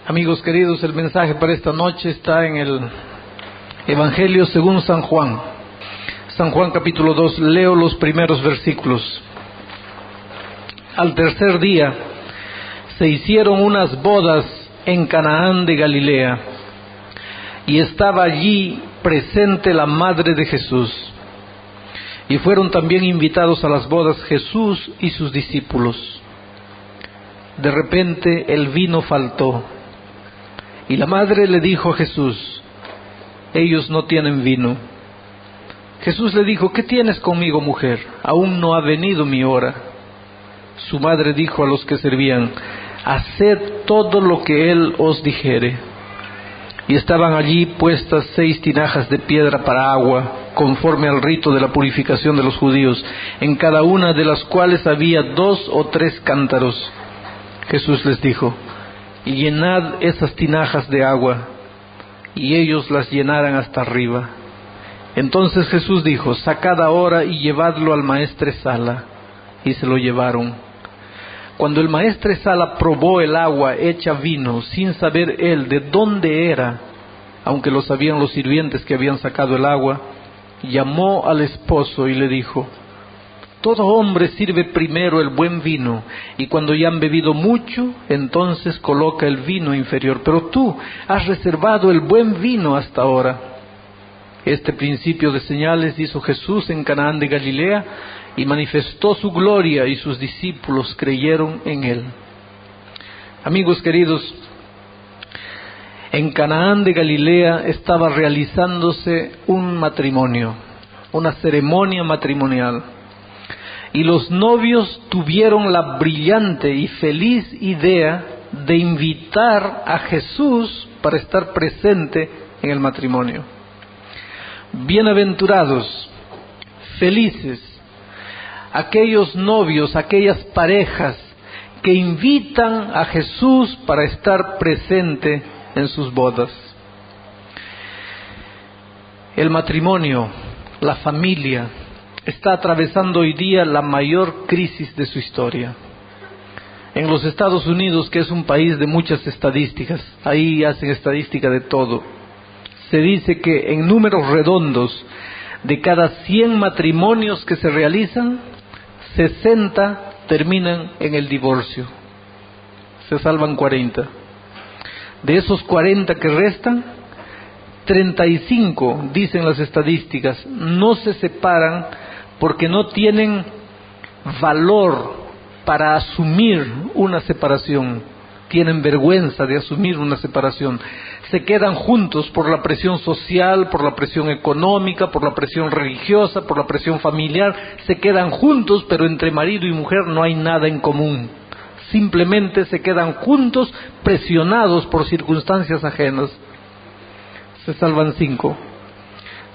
Amigos queridos, el mensaje para esta noche está en el Evangelio según San Juan. San Juan capítulo 2, leo los primeros versículos. Al tercer día se hicieron unas bodas en Canaán de Galilea, y estaba allí presente la madre de Jesús. Y fueron también invitados a las bodas Jesús y sus discípulos. De repente el vino faltó, y la madre le dijo a Jesús: ellos no tienen vino. Jesús le dijo: ¿qué tienes conmigo, mujer? Aún no ha venido mi hora. Su madre dijo a los que servían: haced todo lo que él os dijere. Y estaban allí puestas 6 tinajas de piedra para agua, conforme al rito de la purificación de los judíos, en cada una de las cuales había 2 o 3 cántaros. Jesús les dijo: llenad esas tinajas de agua. Y ellos las llenaran hasta arriba. Entonces Jesús dijo: sacad ahora y llevadlo al maestresala. Y se lo llevaron. Cuando el maestresala probó el agua hecha vino, sin saber él de dónde era, aunque lo sabían los sirvientes que habían sacado el agua, llamó al esposo y le dijo: todo hombre sirve primero el buen vino, y cuando ya han bebido mucho, entonces coloca el vino inferior. Pero tú has reservado el buen vino hasta ahora. Este principio de señales hizo Jesús en Canaán de Galilea, y manifestó su gloria, y sus discípulos creyeron en él. Amigos queridos, en Canaán de Galilea estaba realizándose un matrimonio, una ceremonia matrimonial. Y los novios tuvieron la brillante y feliz idea de invitar a Jesús para estar presente en el matrimonio. Bienaventurados, felices, aquellos novios, aquellas parejas que invitan a Jesús para estar presente en sus bodas. El matrimonio, la familia, está atravesando hoy día la mayor crisis de su historia. En los Estados Unidos, que es un país de muchas estadísticas, ahí hacen estadística de todo, se dice que en números redondos, de cada 100 matrimonios que se realizan, 60 terminan en el divorcio. Se salvan 40. De esos 40 que restan, 35, dicen las estadísticas, no se separan porque no tienen valor para asumir una separación, tienen vergüenza de asumir una separación, se quedan juntos por la presión social, por la presión económica, por la presión religiosa, por la presión familiar, se quedan juntos, pero entre marido y mujer no hay nada en común, simplemente se quedan juntos presionados por circunstancias ajenas. Se salvan 5.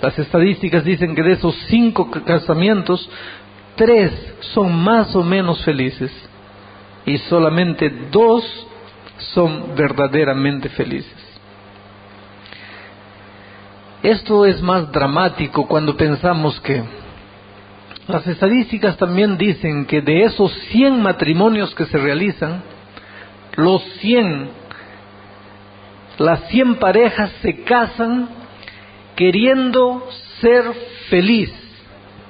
Las estadísticas dicen que de esos 5 casamientos, 3 son más o menos felices y solamente 2 son verdaderamente felices. Esto es más dramático cuando pensamos que las estadísticas también dicen que de esos 100 matrimonios que se realizan, las 100 parejas se casan queriendo ser feliz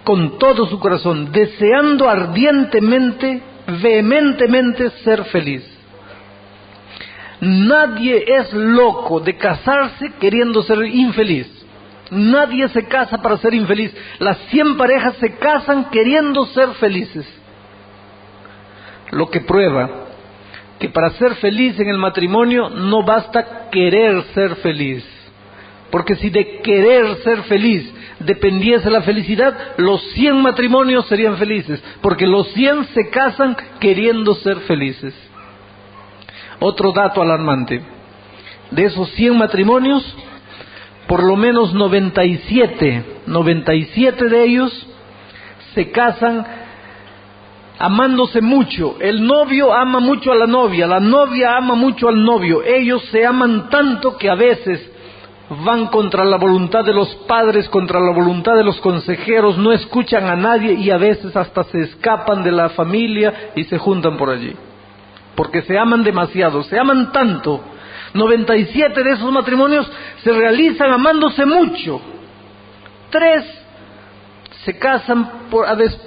con todo su corazón, deseando ardientemente, vehementemente ser feliz. Nadie es loco de casarse queriendo ser infeliz. Nadie se casa para ser infeliz. Las 100 parejas se casan queriendo ser felices. Lo que prueba que para ser feliz en el matrimonio no basta querer ser feliz. Porque si de querer ser feliz dependiese la felicidad, los 100 matrimonios serían felices, porque los 100 se casan queriendo ser felices. Otro dato alarmante: de esos 100 matrimonios, por lo menos 97 de ellos se casan amándose mucho. El novio ama mucho a la novia ama mucho al novio. Ellos se aman tanto que a veces van contra la voluntad de los padres, contra la voluntad de los consejeros, no escuchan a nadie y a veces hasta se escapan de la familia y se juntan por allí. Porque se aman demasiado, se aman tanto, 97 de esos matrimonios se realizan amándose mucho. 3 se casan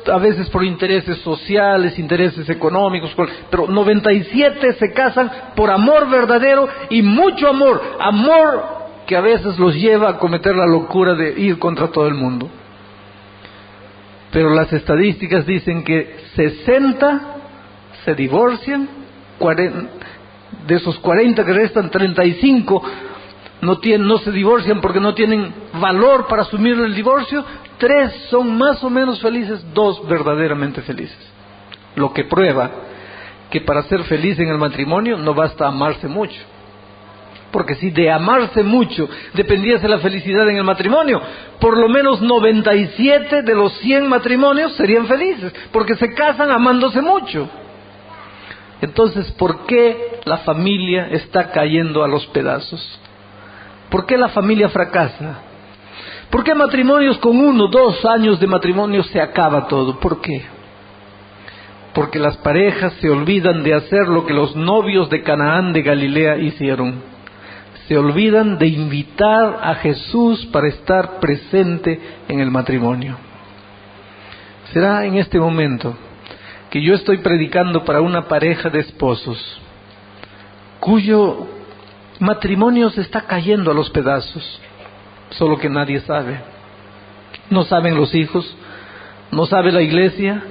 a veces por intereses sociales, intereses económicos, pero 97 se casan por amor verdadero y mucho amor. Amor que a veces los lleva a cometer la locura de ir contra todo el mundo. Pero las estadísticas dicen que 60 se divorcian, de esos 40 que restan, 35 no se divorcian porque no tienen valor para asumir el divorcio. 3 son más o menos felices, 2 verdaderamente felices. Lo que prueba que para ser feliz en el matrimonio no basta amarse mucho. Porque si de amarse mucho dependiese la felicidad en el matrimonio, por lo menos 97 de los 100 matrimonios serían felices, porque se casan amándose mucho. Entonces, ¿por qué la familia está cayendo a los pedazos? ¿Por qué la familia fracasa? ¿Por qué matrimonios con 1, 2 años de matrimonio se acaba todo? ¿Por qué? Porque las parejas se olvidan de hacer lo que los novios de Canaán de Galilea hicieron. Se olvidan de invitar a Jesús para estar presente en el matrimonio. Será en este momento que yo estoy predicando para una pareja de esposos cuyo matrimonio se está cayendo a los pedazos, solo que nadie sabe. No saben los hijos, no sabe la iglesia,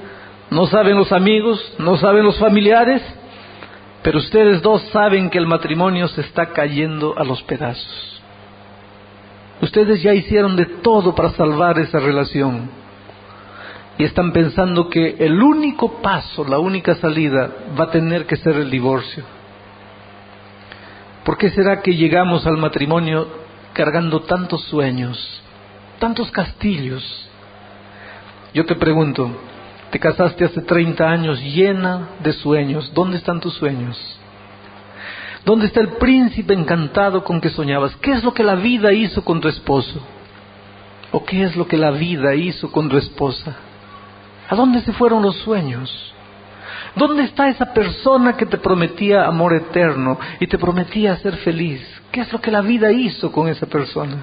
no saben los amigos, no saben los familiares, pero ustedes 2 saben que el matrimonio se está cayendo a los pedazos. Ustedes ya hicieron de todo para salvar esa relación y están pensando que el único paso, la única salida va a tener que ser el divorcio. ¿Por qué será que llegamos al matrimonio cargando tantos sueños, tantos castillos? Yo te pregunto, te casaste hace 30 años llena de sueños. ¿Dónde están tus sueños? ¿Dónde está el príncipe encantado con que soñabas? ¿Qué es lo que la vida hizo con tu esposo? ¿O qué es lo que la vida hizo con tu esposa? ¿A dónde se fueron los sueños? ¿Dónde está esa persona que te prometía amor eterno y te prometía ser feliz? ¿Qué es lo que la vida hizo con esa persona?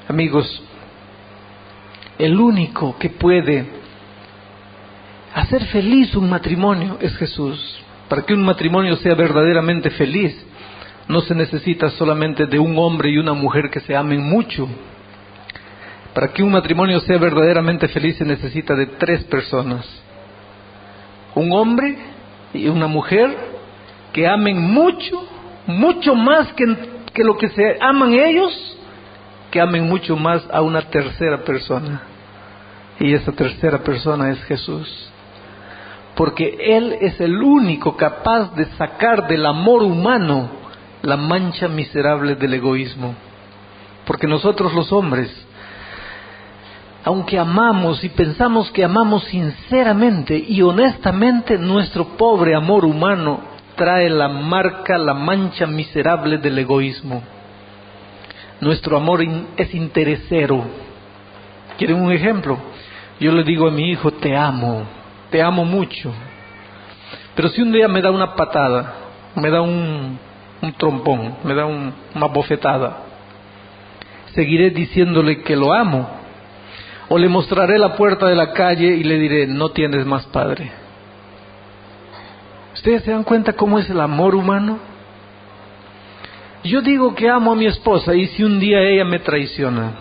Amigos, el único que puede hacer feliz un matrimonio es Jesús. Para que un matrimonio sea verdaderamente feliz, no se necesita solamente de un hombre y una mujer que se amen mucho. Para que un matrimonio sea verdaderamente feliz se necesita de 3 personas. Un hombre y una mujer que amen mucho, mucho más que lo que se aman ellos, que amen mucho más a una tercera persona. Y esa tercera persona es Jesús. Porque Él es el único capaz de sacar del amor humano la mancha miserable del egoísmo. Porque nosotros los hombres, aunque amamos y pensamos que amamos sinceramente y honestamente, nuestro pobre amor humano trae la marca, la mancha miserable del egoísmo. Nuestro amor es interesero. ¿Quieren un ejemplo? Yo le digo a mi hijo, te amo mucho. Pero si un día me da una patada, me da un trompón, me da una bofetada, ¿seguiré diciéndole que lo amo? ¿O le mostraré la puerta de la calle y le diré, no tienes más padre? ¿Ustedes se dan cuenta cómo es el amor humano? Yo digo que amo a mi esposa y si un día ella me traiciona,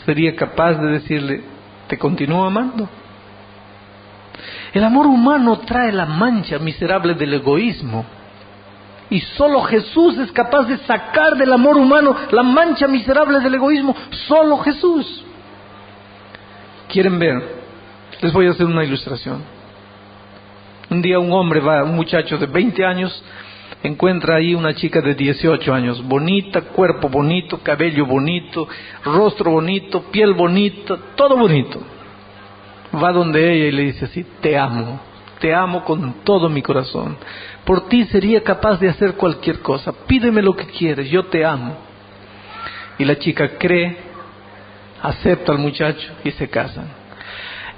¿sería capaz de decirle, te continúo amando? El amor humano trae la mancha miserable del egoísmo. Y solo Jesús es capaz de sacar del amor humano la mancha miserable del egoísmo. Solo Jesús. ¿Quieren ver? Les voy a hacer una ilustración. Un día un muchacho de 20 años, encuentra ahí una chica de 18 años, bonita, cuerpo bonito, cabello bonito, rostro bonito, piel bonita, todo bonito. Va donde ella y le dice así, te amo con todo mi corazón. Por ti sería capaz de hacer cualquier cosa, pídeme lo que quieres, yo te amo. Y la chica cree, acepta al muchacho y se casan.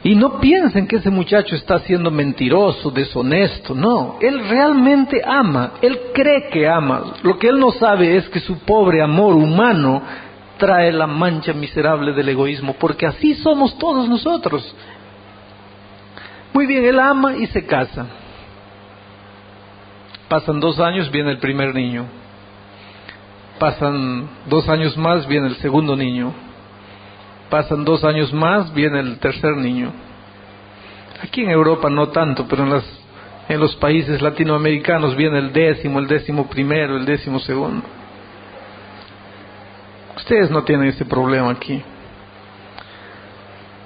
Y no piensen que ese muchacho está siendo mentiroso, deshonesto, no. Él realmente ama, él cree que ama. Lo que él no sabe es que su pobre amor humano trae la mancha miserable del egoísmo, porque así somos todos nosotros. Muy bien, él ama y se casa. Pasan 2 años, viene el primer niño. Pasan 2 años más, viene el segundo niño. Pasan 2 años más, viene el tercer niño. Aquí en Europa no tanto, pero en los países latinoamericanos viene el 10º, el 11º, el 12º. Ustedes no tienen ese problema aquí.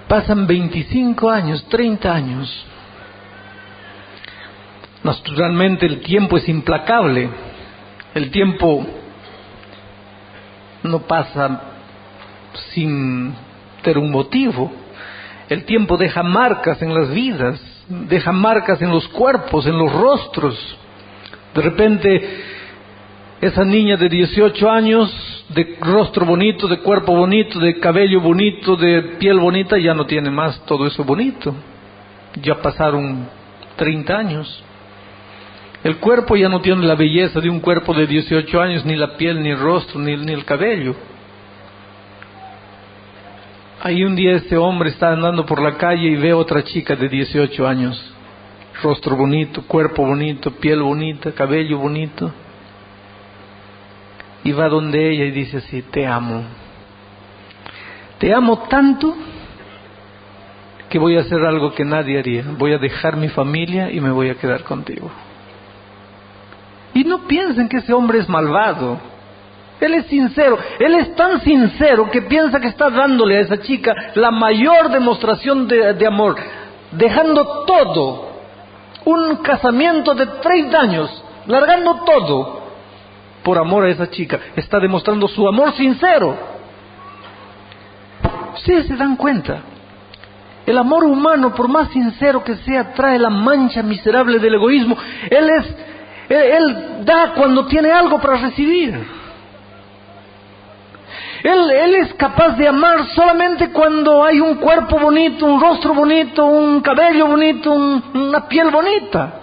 Pasan 25 años, 30 años. Naturalmente el tiempo es implacable. El tiempo no pasa sin tener un motivo. El tiempo deja marcas en las vidas, deja marcas en los cuerpos, en los rostros. De repente, esa niña de 18 años, de rostro bonito, de cuerpo bonito, de cabello bonito, de piel bonita, ya no tiene más todo eso bonito. Ya pasaron 30 años. El cuerpo ya no tiene la belleza de un cuerpo de 18 años, ni la piel, ni el rostro, ni el cabello. Ahí un día este hombre está andando por la calle y ve a otra chica de 18 años. Rostro bonito, cuerpo bonito, piel bonita, cabello bonito. Y va donde ella y dice así: te amo. Te amo tanto que voy a hacer algo que nadie haría. Voy a dejar mi familia y me voy a quedar contigo. Y no piensen que ese hombre es malvado. Él es sincero, él es tan sincero que piensa que está dándole a esa chica la mayor demostración de amor, dejando todo, un casamiento de 30 años, largando todo, por amor a esa chica. Está demostrando su amor sincero. Ustedes se dan cuenta, el amor humano, por más sincero que sea, trae la mancha miserable del egoísmo. Él da cuando tiene algo para recibir. Él es capaz de amar solamente cuando hay un cuerpo bonito, un rostro bonito, un cabello bonito, una piel bonita.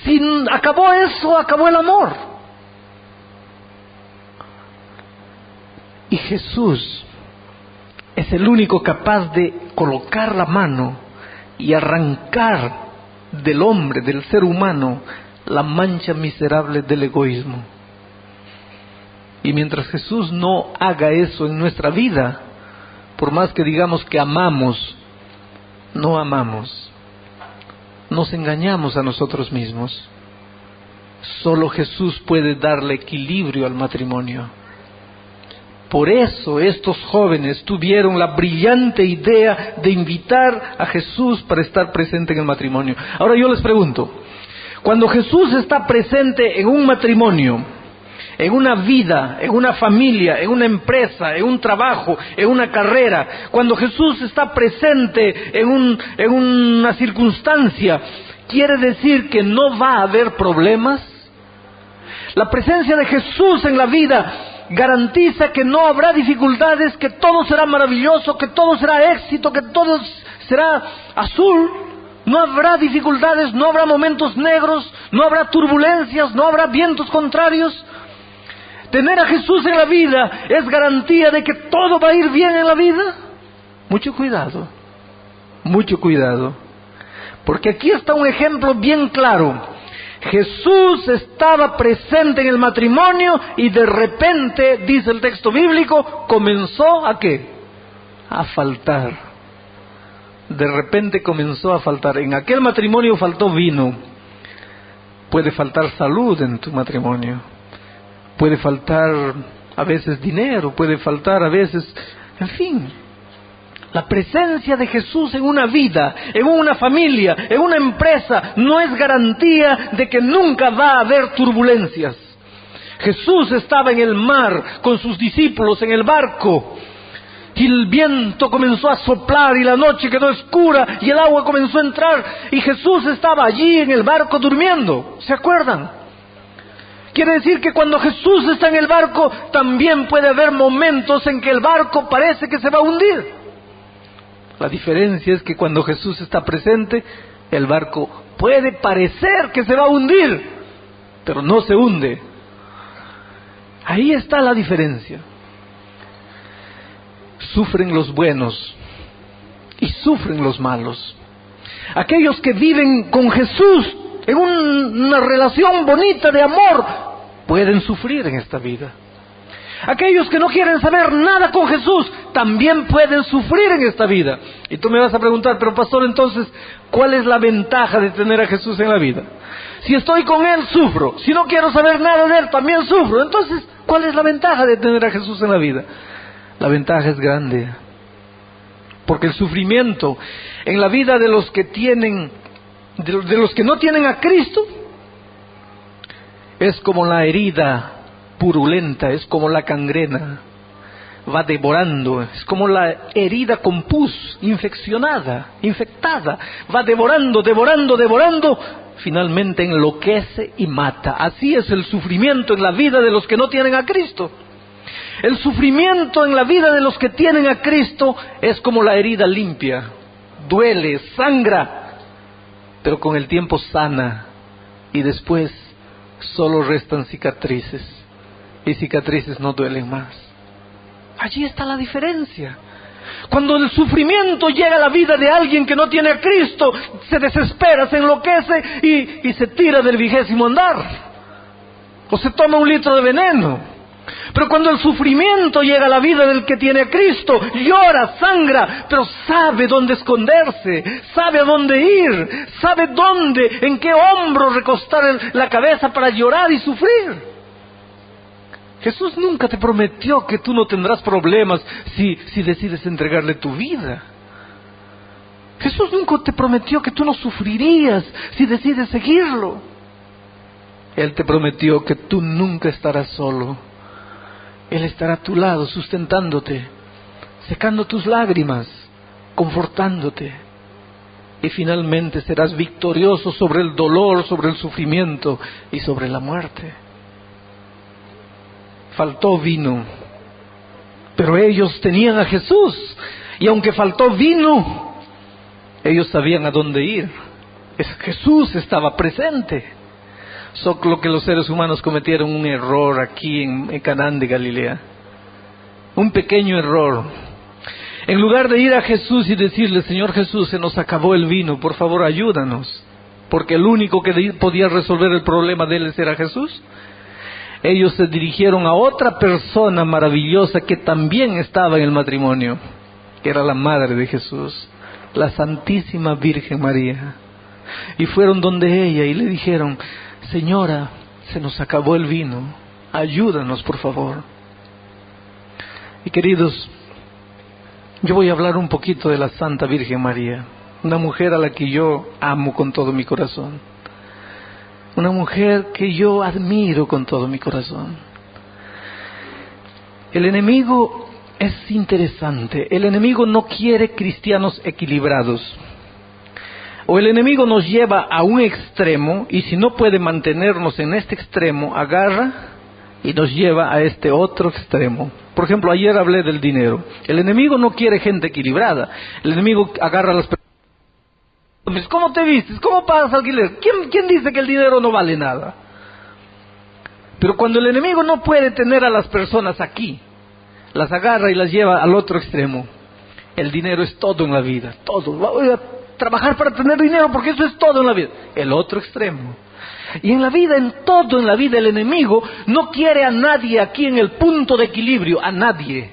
Si acabó eso, acabó el amor. Y Jesús es el único capaz de colocar la mano y arrancar del hombre, del ser humano, la mancha miserable del egoísmo. Y mientras Jesús no haga eso en nuestra vida, por más que digamos que amamos, no amamos. Nos engañamos a nosotros mismos. Solo Jesús puede darle equilibrio al matrimonio. Por eso estos jóvenes tuvieron la brillante idea de invitar a Jesús para estar presente en el matrimonio. Ahora yo les pregunto, cuando Jesús está presente en un matrimonio, en una vida, en una familia, en una empresa, en un trabajo, en una carrera, cuando Jesús está presente en una circunstancia, ¿quiere decir que no va a haber problemas? La presencia de Jesús en la vida garantiza que no habrá dificultades, que todo será maravilloso, que todo será éxito, que todo será azul. No habrá dificultades, no habrá momentos negros, no habrá turbulencias, no habrá vientos contrarios. Tener a Jesús en la vida es garantía de que todo va a ir bien en la vida. Mucho cuidado, porque aquí está un ejemplo bien claro. Jesús estaba presente en el matrimonio y de repente, dice el texto bíblico, comenzó ¿a qué? A faltar. De repente comenzó a faltar. En aquel matrimonio faltó vino. Puede faltar salud en tu matrimonio. Puede faltar a veces dinero, puede faltar a veces, en fin. La presencia de Jesús en una vida, en una familia, en una empresa, no es garantía de que nunca va a haber turbulencias. Jesús estaba en el mar con sus discípulos en el barco, y el viento comenzó a soplar y la noche quedó oscura y el agua comenzó a entrar y Jesús estaba allí en el barco durmiendo. ¿Se acuerdan? Quiere decir que cuando Jesús está en el barco, también puede haber momentos en que el barco parece que se va a hundir. La diferencia es que cuando Jesús está presente, el barco puede parecer que se va a hundir, pero no se hunde. Ahí está la diferencia. Sufren los buenos y sufren los malos. Aquellos que viven con Jesús en una relación bonita de amor, pueden sufrir en esta vida. Aquellos que no quieren saber nada con Jesús, también pueden sufrir en esta vida. Y tú me vas a preguntar, pero pastor, entonces, ¿cuál es la ventaja de tener a Jesús en la vida? Si estoy con Él, sufro. Si no quiero saber nada de Él, también sufro. Entonces, ¿cuál es la ventaja de tener a Jesús en la vida? La ventaja es grande. Porque el sufrimiento en la vida de los que tienen, de los que no tienen a Cristo, es como la herida purulenta, es como la gangrena, va devorando, es como la herida con pus, infectada, va devorando, finalmente enloquece y mata. Así es el sufrimiento en la vida de los que no tienen a Cristo. El sufrimiento en la vida de los que tienen a Cristo es como la herida limpia, duele, sangra, pero con el tiempo sana, y después solo restan cicatrices, y cicatrices no duelen más. Allí está la diferencia. Cuando el sufrimiento llega a la vida de alguien que no tiene a Cristo, se desespera, se enloquece y se tira del 20º andar, o se toma 1 litro de veneno. Pero cuando el sufrimiento llega a la vida del que tiene a Cristo, llora, sangra, pero sabe dónde esconderse, sabe a dónde ir, sabe dónde, en qué hombro recostar la cabeza para llorar y sufrir. Jesús nunca te prometió que tú no tendrás problemas si decides entregarle tu vida. Jesús nunca te prometió que tú no sufrirías si decides seguirlo. Él te prometió que tú nunca estarás solo. Él estará a tu lado, sustentándote, secando tus lágrimas, confortándote. Y finalmente serás victorioso sobre el dolor, sobre el sufrimiento y sobre la muerte. Faltó vino, pero ellos tenían a Jesús. Y aunque faltó vino, ellos sabían a dónde ir. Jesús estaba presente. Solo que los seres humanos cometieron un error aquí en Canaán de Galilea. Un pequeño error. En lugar de ir a Jesús y decirle: Señor Jesús, se nos acabó el vino, por favor ayúdanos, porque el único que podía resolver el problema de él era Jesús, ellos se dirigieron a otra persona maravillosa que también estaba en el matrimonio, que era la madre de Jesús, la Santísima Virgen María. Y fueron donde ella y le dijeron: Señora, se nos acabó el vino, ayúdanos por favor. Y queridos, yo voy a hablar un poquito de la Santa Virgen María, una mujer a la que yo amo con todo mi corazón, una mujer que yo admiro con todo mi corazón. El enemigo es interesante. El enemigo no quiere cristianos equilibrados. O el enemigo nos lleva a un extremo, y si no puede mantenernos en este extremo, agarra y nos lleva a este otro extremo. Por ejemplo, ayer hablé del dinero. El enemigo no quiere gente equilibrada. El enemigo agarra a las personas. ¿Cómo te vistes? ¿Cómo pagas alquiler? ¿Quién dice que el dinero no vale nada? Pero cuando el enemigo no puede tener a las personas aquí, las agarra y las lleva al otro extremo. El dinero es todo en la vida, todo. Voy a trabajar para tener dinero porque eso es todo en la vida. El otro extremo. Y en la vida, en todo en la vida, el enemigo no quiere a nadie aquí en el punto de equilibrio, a nadie.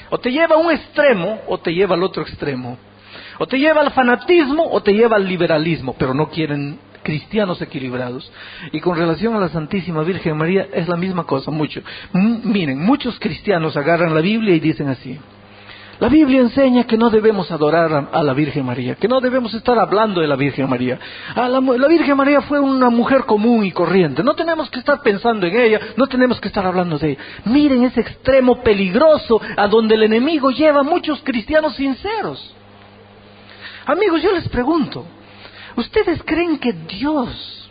O te lleva a un extremo o te lleva al otro extremo. O te lleva al fanatismo o te lleva al liberalismo, pero no quieren cristianos equilibrados. Y con relación a la Santísima Virgen María es la misma cosa. Miren, muchos cristianos agarran la Biblia y dicen así: la Biblia enseña que no debemos adorar a la Virgen María, que no debemos estar hablando de la Virgen María. La Virgen María fue una mujer común y corriente, no tenemos que estar pensando en ella, no tenemos que estar hablando de ella. Miren ese extremo peligroso a donde el enemigo lleva a muchos cristianos sinceros. Amigos, yo les pregunto, ¿ustedes creen que Dios,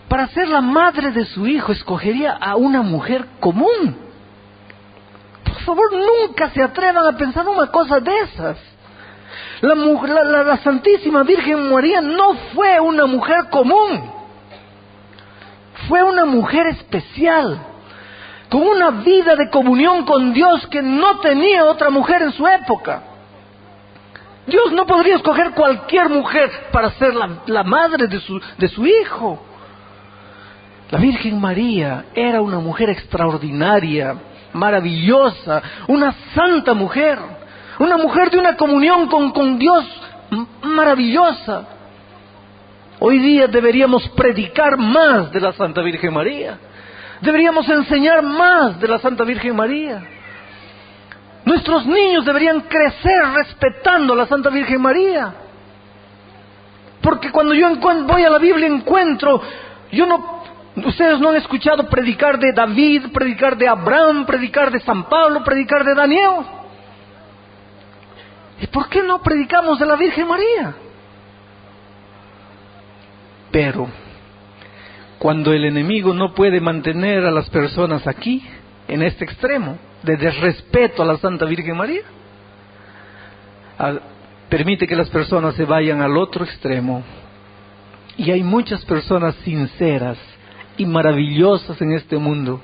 para ser la madre de su hijo, escogería a una mujer común? Por favor, nunca se atrevan a pensar una cosa de esas. La Santísima Virgen María no fue una mujer común, fue una mujer especial, con una vida de comunión con Dios que no tenía otra mujer en su época. Dios no podría escoger cualquier mujer para ser la madre de su hijo. La Virgen María era una mujer extraordinaria, maravillosa, una santa mujer, una mujer de una comunión con Dios maravillosa. Hoy día deberíamos predicar más de la Santa Virgen María, deberíamos enseñar más de la Santa Virgen María. Nuestros niños deberían crecer respetando a la Santa Virgen María, porque cuando yo voy a la Biblia encuentro, ustedes no han escuchado predicar de David, predicar de Abraham, predicar de San Pablo, predicar de Daniel. ¿Y por qué no predicamos de la Virgen María? Pero cuando el enemigo no puede mantener a las personas aquí, en este extremo, de desrespeto a la Santa Virgen María, permite que las personas se vayan al otro extremo. Y hay muchas personas sinceras y maravillosas en este mundo.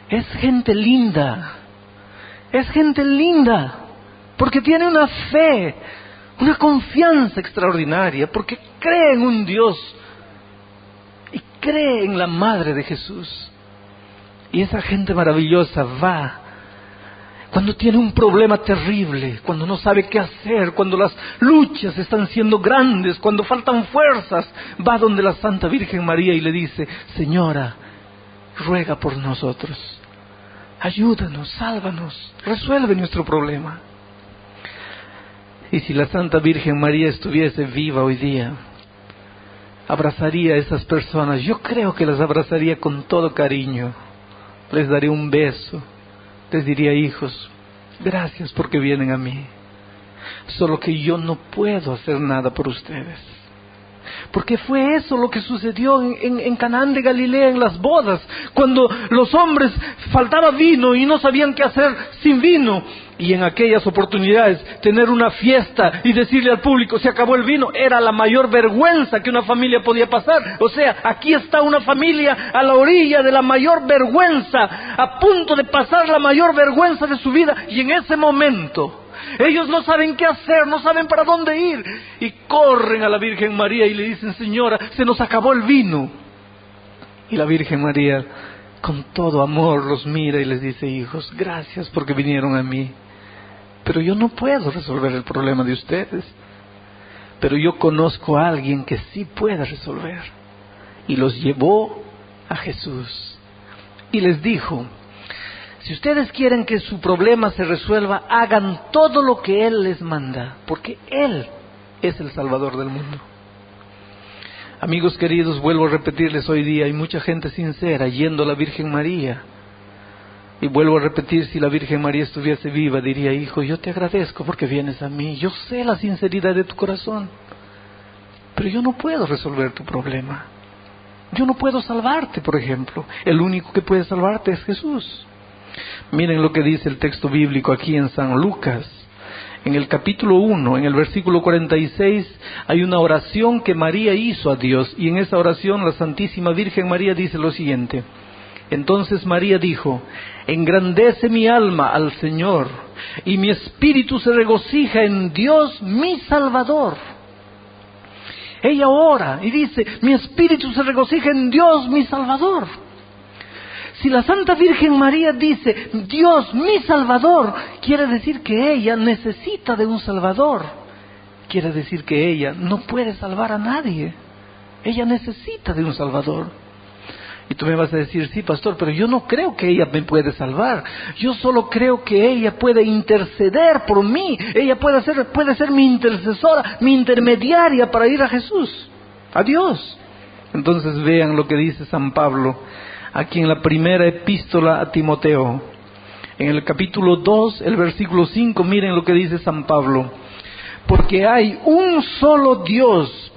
Es gente linda, porque tiene una fe, una confianza extraordinaria, porque cree en un Dios y cree en la Madre de Jesús. Y esa gente maravillosa va cuando tiene un problema terrible, cuando no sabe qué hacer, cuando las luchas están siendo grandes, cuando faltan fuerzas, va donde la Santa Virgen María y le dice: Señora, ruega por nosotros, ayúdanos, sálvanos, resuelve nuestro problema. Y si la Santa Virgen María estuviese viva hoy día, abrazaría a esas personas. Yo creo que las abrazaría con todo cariño, les daría un beso, les diría: hijos, gracias porque vienen a mí, solo que yo no puedo hacer nada por ustedes. Porque fue eso lo que sucedió en Canaán de Galilea, en las bodas, cuando los hombres faltaba vino y no sabían qué hacer sin vino. Y en aquellas oportunidades, tener una fiesta y decirle al público: se acabó el vino, era la mayor vergüenza que una familia podía pasar. O sea, aquí está una familia a la orilla de la mayor vergüenza, a punto de pasar la mayor vergüenza de su vida. Y en ese momento, ellos no saben qué hacer, no saben para dónde ir, y corren a la Virgen María y le dicen: Señora, se nos acabó el vino. Y la Virgen María, con todo amor, los mira y les dice: hijos, gracias porque vinieron a mí, pero yo no puedo resolver el problema de ustedes, pero yo conozco a alguien que sí puede resolver. Y los llevó a Jesús y les dijo: si ustedes quieren que su problema se resuelva, hagan todo lo que Él les manda, porque Él es el Salvador del mundo. Amigos queridos, vuelvo a repetirles, hoy día hay mucha gente sincera yendo a la Virgen María. Y vuelvo a repetir, si la Virgen María estuviese viva, diría: hijo, yo te agradezco porque vienes a mí, yo sé la sinceridad de tu corazón, pero yo no puedo resolver tu problema, yo no puedo salvarte, por ejemplo. El único que puede salvarte es Jesús. Miren lo que dice el texto bíblico aquí en San Lucas, en el capítulo 1, en el versículo 46, hay una oración que María hizo a Dios, y en esa oración la Santísima Virgen María dice lo siguiente: entonces María dijo: engrandece mi alma al Señor, y mi espíritu se regocija en Dios mi Salvador. Ella ora y dice: mi espíritu se regocija en Dios mi Salvador. Si la Santa Virgen María dice: Dios mi Salvador, quiere decir que ella necesita de un Salvador. Quiere decir que ella no puede salvar a nadie. Ella necesita de un Salvador. Y tú me vas a decir: sí, pastor, pero yo no creo que ella me puede salvar. Yo solo creo que ella puede interceder por mí. Ella puede ser mi intercesora, mi intermediaria para ir a Jesús, a Dios. Entonces vean lo que dice San Pablo aquí en la primera epístola a Timoteo. En el capítulo 2, el versículo 5, miren lo que dice San Pablo: porque hay un solo Dios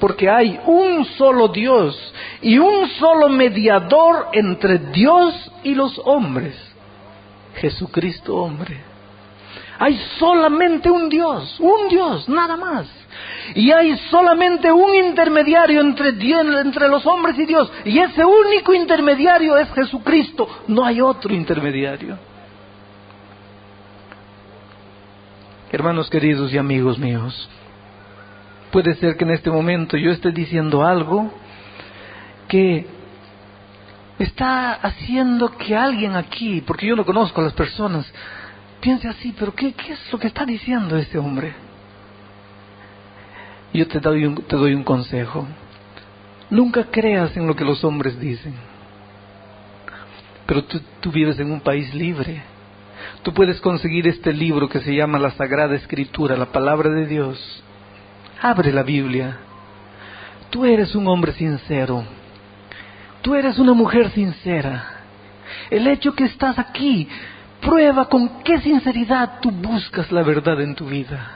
y un solo mediador entre Dios y los hombres, Jesucristo hombre. Hay solamente un Dios, nada más. Y hay solamente un intermediario entre los hombres y Dios. Y ese único intermediario es Jesucristo. No hay otro intermediario. Hermanos queridos y amigos míos, puede ser que en este momento yo esté diciendo algo que está haciendo que alguien aquí, porque yo no conozco a las personas, piense así, pero ¿qué es lo que está diciendo este hombre? Yo te doy un consejo. Nunca creas en lo que los hombres dicen. Pero tú vives en un país libre. Tú puedes conseguir este libro que se llama la Sagrada Escritura, la Palabra de Dios. Abre la Biblia. Tú eres un hombre sincero. Tú eres una mujer sincera. El hecho que estás aquí prueba con qué sinceridad tú buscas la verdad en tu vida.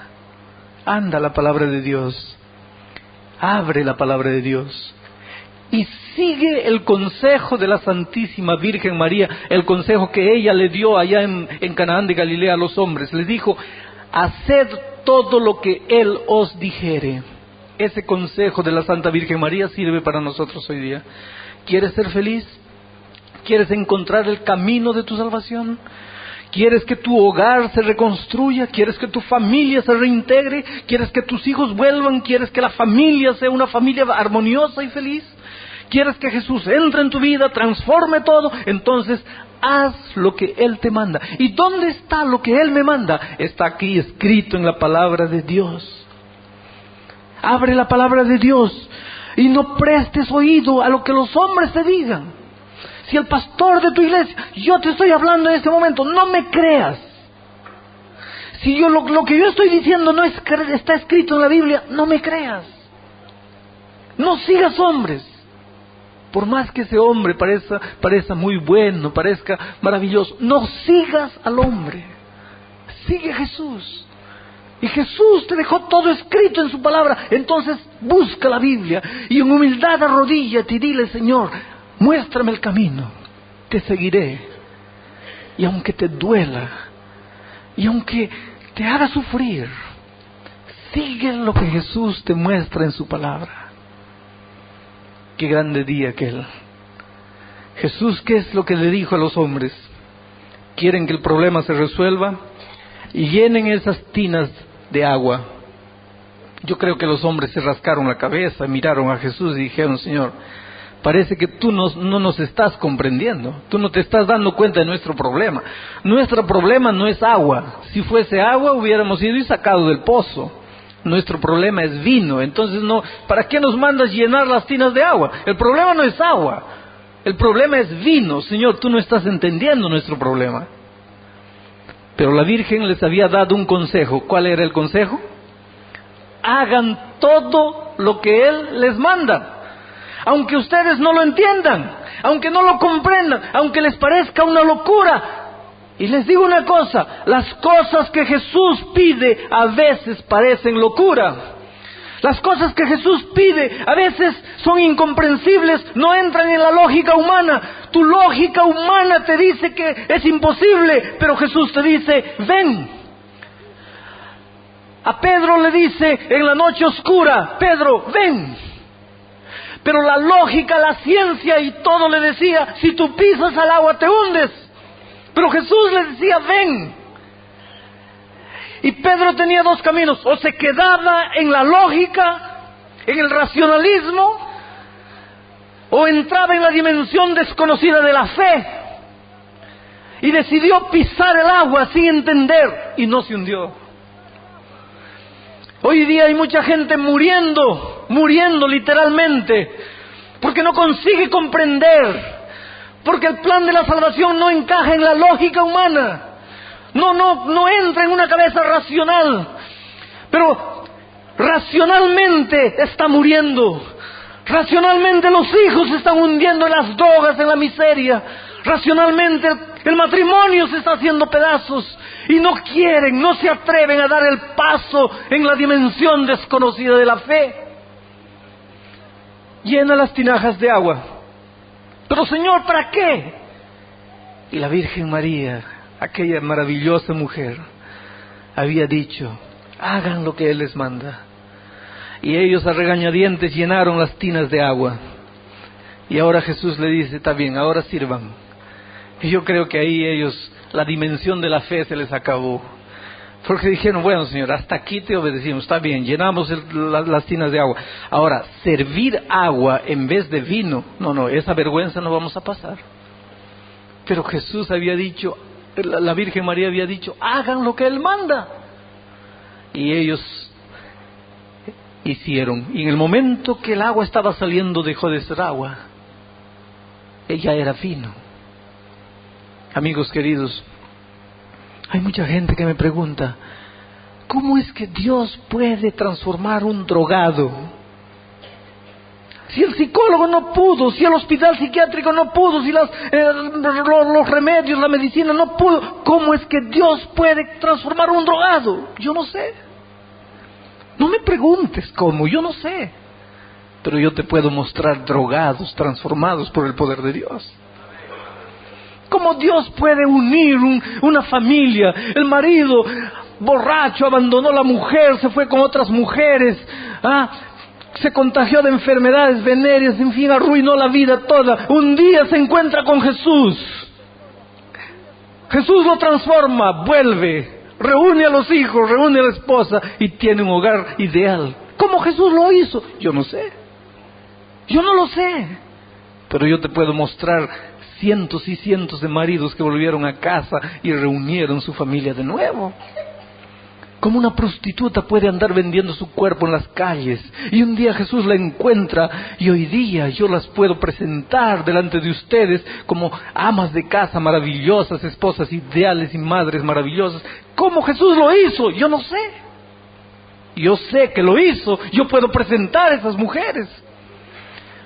Anda a la palabra de Dios. Abre la palabra de Dios. Y sigue el consejo de la Santísima Virgen María, el consejo que ella le dio allá en Canaán de Galilea a los hombres. Les dijo: haced todo lo que Él os dijere. Ese consejo de la Santa Virgen María sirve para nosotros hoy día. ¿Quieres ser feliz? ¿Quieres encontrar el camino de tu salvación? ¿Quieres que tu hogar se reconstruya? ¿Quieres que tu familia se reintegre? ¿Quieres que tus hijos vuelvan? ¿Quieres que la familia sea una familia armoniosa y feliz? ¿Quieres que Jesús entre en tu vida, transforme todo? Entonces haz lo que Él te manda. ¿Y dónde está lo que Él me manda? Está aquí escrito en la palabra de Dios. Abre la palabra de Dios y no prestes oído a lo que los hombres te digan. Si el pastor de tu iglesia, yo te estoy hablando en este momento, no me creas. Si yo lo que yo estoy diciendo no está escrito en la Biblia, no me creas. No sigas hombres. Por más que ese hombre parezca muy bueno, parezca maravilloso, no sigas al hombre. Sigue a Jesús. Y Jesús te dejó todo escrito en su palabra. Entonces busca la Biblia y en humildad arrodíllate y dile: Señor, muéstrame el camino, te seguiré. Y aunque te duela, y aunque te haga sufrir, sigue lo que Jesús te muestra en su palabra. Qué grande día aquel. Jesús, ¿qué es lo que le dijo a los hombres? ¿Quieren que el problema se resuelva? Y llenen esas tinas de agua. Yo creo que los hombres se rascaron la cabeza, miraron a Jesús y dijeron: Señor, parece que tú no nos estás comprendiendo. Tú no te estás dando cuenta de nuestro problema. Nuestro problema no es agua. Si fuese agua, hubiéramos ido y sacado del pozo. Nuestro problema es vino. Entonces, ¿para qué nos mandas llenar las tinas de agua? El problema no es agua. El problema es vino. Señor, tú no estás entendiendo nuestro problema. Pero la Virgen les había dado un consejo. ¿Cuál era el consejo? Hagan todo lo que Él les manda. Aunque ustedes no lo entiendan, aunque no lo comprendan, aunque les parezca una locura. Y les digo una cosa: las cosas que Jesús pide a veces parecen locura. Las cosas que Jesús pide a veces son incomprensibles, no entran en la lógica humana. Tu lógica humana te dice que es imposible, pero Jesús te dice: ven. A Pedro le dice en la noche oscura: Pedro, ven. Pero la lógica, la ciencia y todo le decía: si tú pisas al agua te hundes. Pero Jesús le decía: ven. Y Pedro tenía dos caminos: o se quedaba en la lógica, en el racionalismo, o entraba en la dimensión desconocida de la fe y decidió pisar el agua sin entender, y no se hundió. Hoy día hay mucha gente muriendo literalmente, porque no consigue comprender, porque el plan de la salvación no encaja en la lógica humana, no entra en una cabeza racional, pero racionalmente está muriendo, racionalmente los hijos se están hundiendo en las drogas, en la miseria, racionalmente el matrimonio se está haciendo pedazos, y no quieren, no se atreven a dar el paso en la dimensión desconocida de la fe. Llena las tinajas de agua. Pero Señor, ¿para qué? Y la Virgen María, aquella maravillosa mujer, había dicho: hagan lo que Él les manda. Y ellos a regañadientes llenaron las tinas de agua. Y ahora Jesús le dice: está bien, ahora sirvan. Y yo creo que ahí ellos, la dimensión de la fe se les acabó. Porque dijeron: bueno, Señor, hasta aquí te obedecimos, está bien, llenamos las tinas de agua. Ahora, servir agua en vez de vino, no, esa vergüenza no vamos a pasar. Pero Jesús había dicho, la Virgen María había dicho: hagan lo que Él manda. Y ellos hicieron. Y en el momento que el agua estaba saliendo, dejó de ser agua. Ella era vino. Amigos queridos, hay mucha gente que me pregunta: ¿cómo es que Dios puede transformar un drogado? Si el psicólogo no pudo, si el hospital psiquiátrico no pudo, si los remedios, la medicina no pudo, ¿cómo es que Dios puede transformar un drogado? Yo no sé. No me preguntes cómo, yo no sé. Pero yo te puedo mostrar drogados transformados por el poder de Dios. ¿Cómo Dios puede unir una familia? El marido borracho abandonó a la mujer, se fue con otras mujeres, se contagió de enfermedades venéreas, en fin, arruinó la vida toda. Un día se encuentra con Jesús. Jesús lo transforma, vuelve, reúne a los hijos, reúne a la esposa y tiene un hogar ideal. ¿Cómo Jesús lo hizo? Yo no sé. Yo no lo sé. Pero yo te puedo mostrar cientos y cientos de maridos que volvieron a casa y reunieron su familia de nuevo. Como una prostituta puede andar vendiendo su cuerpo en las calles, y un día Jesús la encuentra, y hoy día yo las puedo presentar delante de ustedes como amas de casa maravillosas, esposas ideales y madres maravillosas. ¿Cómo Jesús lo hizo? Yo no sé. Yo sé que lo hizo. Yo puedo presentar a esas mujeres.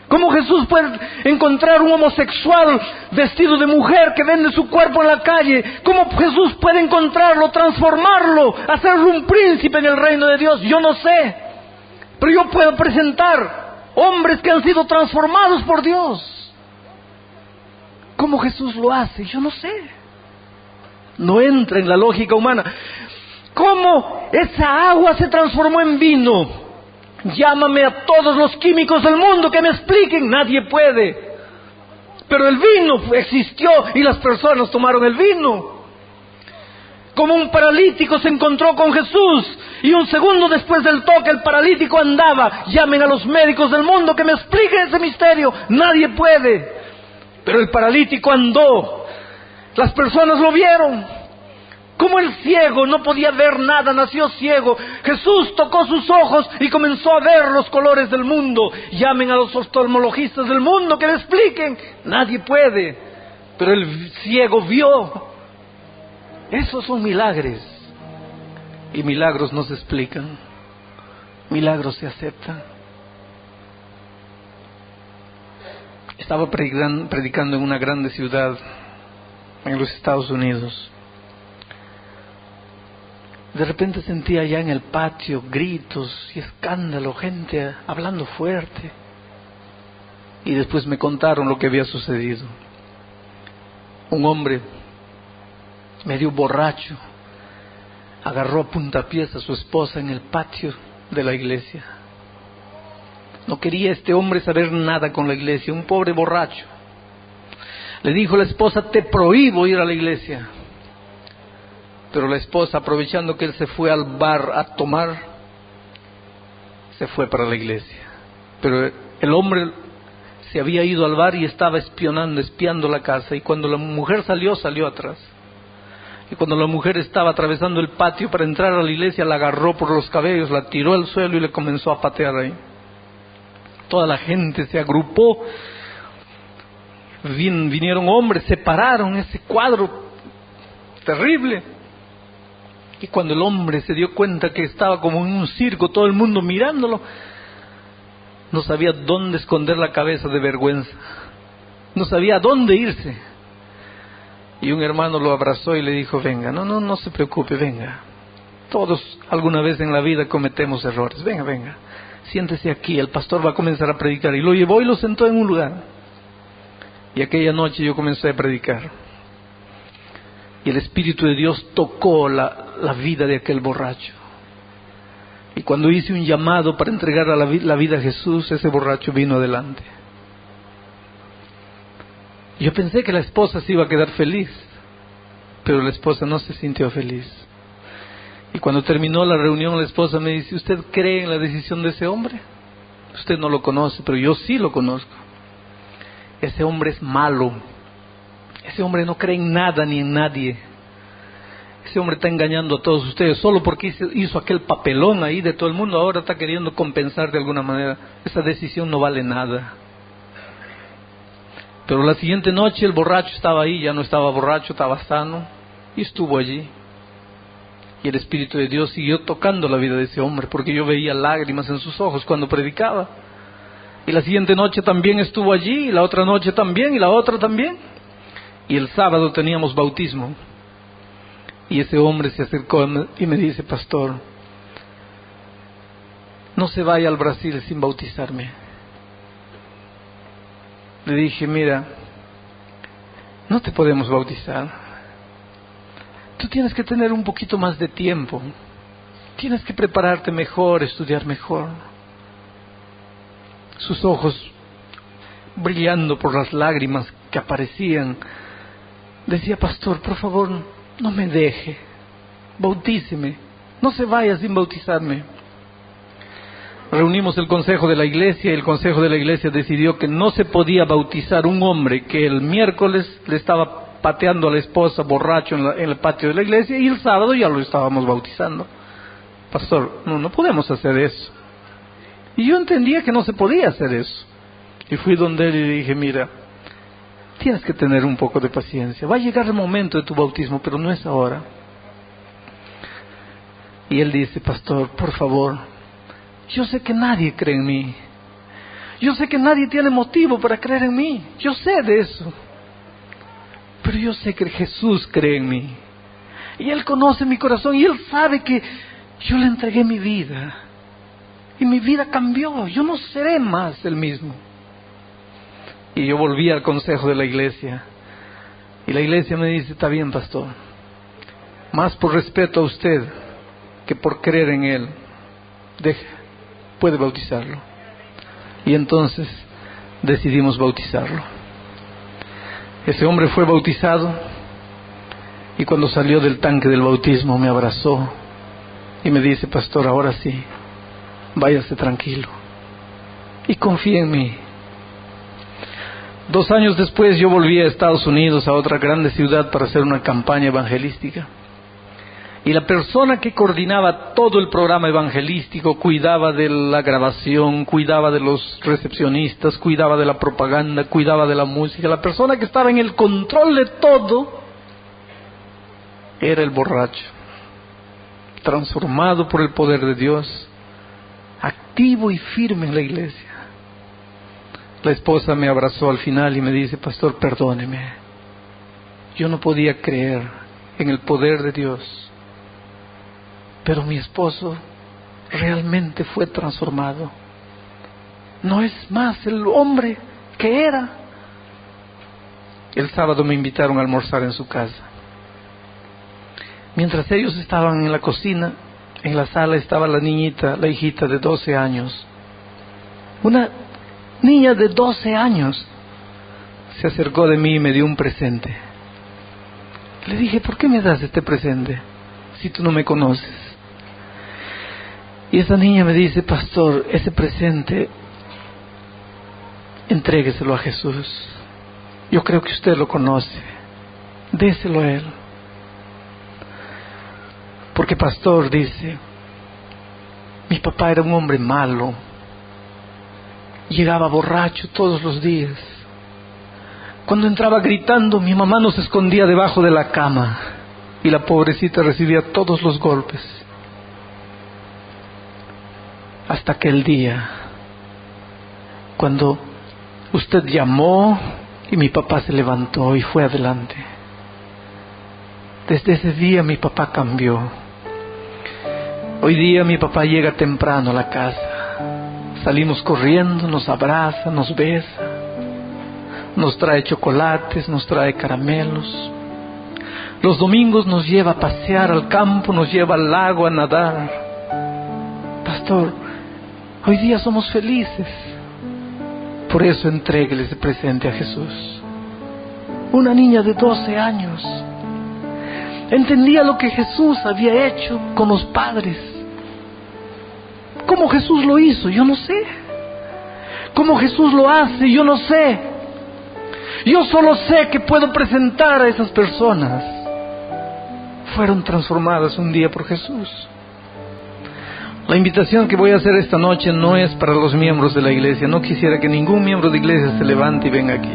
¿Cómo Jesús puede encontrar un homosexual vestido de mujer que vende su cuerpo en la calle? ¿Cómo Jesús puede encontrarlo, transformarlo, hacerlo un príncipe en el reino de Dios? Yo no sé. Pero yo puedo presentar hombres que han sido transformados por Dios. ¿Cómo Jesús lo hace? Yo no sé. No entra en la lógica humana. ¿Cómo esa agua se transformó en vino? Llámame a todos los químicos del mundo que me expliquen, nadie puede. Pero el vino existió y las personas tomaron el vino. Como un paralítico se encontró con Jesús y un segundo después del toque el paralítico andaba. Llamen a los médicos del mundo que me expliquen ese misterio, nadie puede. Pero el paralítico andó, las personas lo vieron. Como el ciego no podía ver nada, nació ciego. Jesús tocó sus ojos y comenzó a ver los colores del mundo. Llamen a los oftalmologistas del mundo que le expliquen. Nadie puede. Pero el ciego vio. Esos son milagros. Y milagros no se explican. Milagros se aceptan. Estaba predicando en una grande ciudad en los Estados Unidos. De repente sentía allá en el patio gritos y escándalo, gente hablando fuerte. Y después me contaron lo que había sucedido. Un hombre medio borracho agarró a puntapiés a su esposa en el patio de la iglesia. No quería este hombre saber nada con la iglesia, un pobre borracho. Le dijo a la esposa: te prohíbo ir a la iglesia. Pero la esposa, aprovechando que él se fue al bar a tomar, se fue para la iglesia. Pero el hombre se había ido al bar y estaba espiando la casa. Y cuando la mujer salió atrás. Y cuando la mujer estaba atravesando el patio para entrar a la iglesia, la agarró por los cabellos, la tiró al suelo y le comenzó a patear ahí. Toda la gente se agrupó. Vinieron hombres, separaron ese cuadro terrible. Y cuando el hombre se dio cuenta que estaba como en un circo, todo el mundo mirándolo, no sabía dónde esconder la cabeza de vergüenza, no sabía a dónde irse. Y un hermano lo abrazó y le dijo: venga, no se preocupe, venga. Todos alguna vez en la vida cometemos errores, venga, siéntese aquí, el pastor va a comenzar a predicar. Y lo llevó y lo sentó en un lugar. Y aquella noche yo comencé a predicar. y el Espíritu de Dios tocó la vida de aquel borracho. Y cuando hice un llamado para entregar la vida a Jesús, ese borracho vino adelante. Yo pensé que la esposa se iba a quedar feliz, pero la esposa no se sintió feliz. Y cuando terminó la reunión, la esposa me dice: ¿usted cree en la decisión de ese hombre? Usted no lo conoce, pero yo sí lo conozco. Ese hombre es malo. Ese hombre no cree en nada ni en nadie. Ese hombre está engañando a todos ustedes. Solo porque hizo aquel papelón ahí de todo el mundo, ahora está queriendo compensar de alguna manera. Esa decisión no vale nada. Pero la siguiente noche el borracho estaba ahí, ya no estaba borracho, estaba sano, y estuvo allí. Y el Espíritu de Dios siguió tocando la vida de ese hombre, porque yo veía lágrimas en sus ojos cuando predicaba. Y la siguiente noche también estuvo allí, y la otra noche también, y la otra también. Y el sábado teníamos bautismo. Y ese hombre se acercó y me dice: pastor, no se vaya al Brasil sin bautizarme. Le dije: mira, no te podemos bautizar. Tú tienes que tener un poquito más de tiempo. Tienes que prepararte mejor, estudiar mejor. Sus ojos brillando por las lágrimas que aparecían, decía: pastor, por favor, no me deje, bautíceme, no se vaya sin bautizarme. Reunimos el consejo de la iglesia y el consejo de la iglesia decidió que no se podía bautizar un hombre que el miércoles le estaba pateando a la esposa borracho en el patio de la iglesia, y el sábado ya lo estábamos bautizando. Pastor, no podemos hacer eso. Y yo entendía que no se podía hacer eso. Y fui donde él y le dije: mira, tienes que tener un poco de paciencia. Va a llegar el momento de tu bautismo, pero no es ahora. Y él dice: pastor, por favor, yo sé que nadie cree en mí. Yo sé que nadie tiene motivo para creer en mí. Yo sé de eso. Pero yo sé que Jesús cree en mí. Y Él conoce mi corazón y Él sabe que yo le entregué mi vida. Y mi vida cambió. Yo no seré más el mismo. Y yo volví al consejo de la iglesia. Y la iglesia me dice: está bien, pastor. Más por respeto a usted que por creer en Él, puede bautizarlo. Y entonces decidimos bautizarlo. Ese hombre fue bautizado, y cuando salió del tanque del bautismo me abrazó y me dice: pastor, ahora sí, váyase tranquilo y confíe en mí. 2 años después yo volví a Estados Unidos, a otra grande ciudad, para hacer una campaña evangelística. Y la persona que coordinaba todo el programa evangelístico, cuidaba de la grabación, cuidaba de los recepcionistas, cuidaba de la propaganda, cuidaba de la música. La persona que estaba en el control de todo era el borracho, transformado por el poder de Dios, activo y firme en la iglesia. La esposa me abrazó al final y me dice: pastor, perdóneme. Yo no podía creer en el poder de Dios. Pero mi esposo realmente fue transformado. No es más el hombre que era. El sábado me invitaron a almorzar en su casa. Mientras ellos estaban en la cocina, en la sala estaba la niñita, la hijita de 12 años. Una niña de 12 años se acercó de mí y me dio un presente. Le dije: ¿por qué me das este presente si tú no me conoces? Y esa niña me dice: pastor, ese presente, entrégueselo a Jesús. Yo creo que usted lo conoce. Déselo a Él. Porque, pastor, dice, mi papá era un hombre malo. Llegaba borracho todos los días. Cuando entraba gritando, mi mamá nos escondía debajo de la cama. Y la pobrecita recibía todos los golpes. Hasta aquel día, cuando usted llamó y mi papá se levantó y fue adelante. Desde ese día mi papá cambió. Hoy día mi papá llega temprano a la casa. Salimos corriendo, nos abraza, nos besa, nos trae chocolates, nos trae caramelos. Los domingos nos lleva a pasear al campo, nos lleva al lago a nadar. Pastor, hoy día somos felices. Por eso entréguele ese presente a Jesús. Una niña de 12 años entendía lo que Jesús había hecho con los padres. ¿Cómo Jesús lo hizo? Yo no sé. ¿Cómo Jesús lo hace? Yo no sé. Yo solo sé que puedo presentar a esas personas. Fueron transformadas un día por Jesús. La invitación que voy a hacer esta noche no es para los miembros de la iglesia. No quisiera que ningún miembro de iglesia se levante y venga aquí.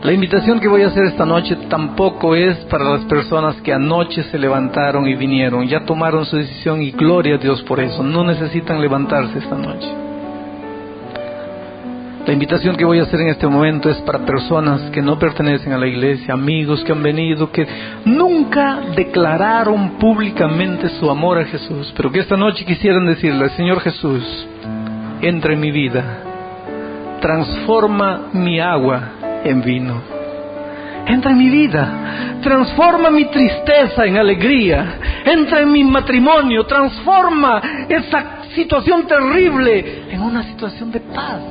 La invitación que voy a hacer esta noche tampoco es para las personas que anoche se levantaron y vinieron. Ya tomaron su decisión y gloria a Dios por eso. No necesitan levantarse esta noche. La invitación que voy a hacer en este momento es para personas que no pertenecen a la iglesia, amigos que han venido, que nunca declararon públicamente su amor a Jesús, pero que esta noche quisieran decirle: Señor Jesús, entra en mi vida, transforma mi agua en vino, entra en mi vida, transforma mi tristeza en alegría, entra en mi matrimonio, transforma esa situación terrible en una situación de paz.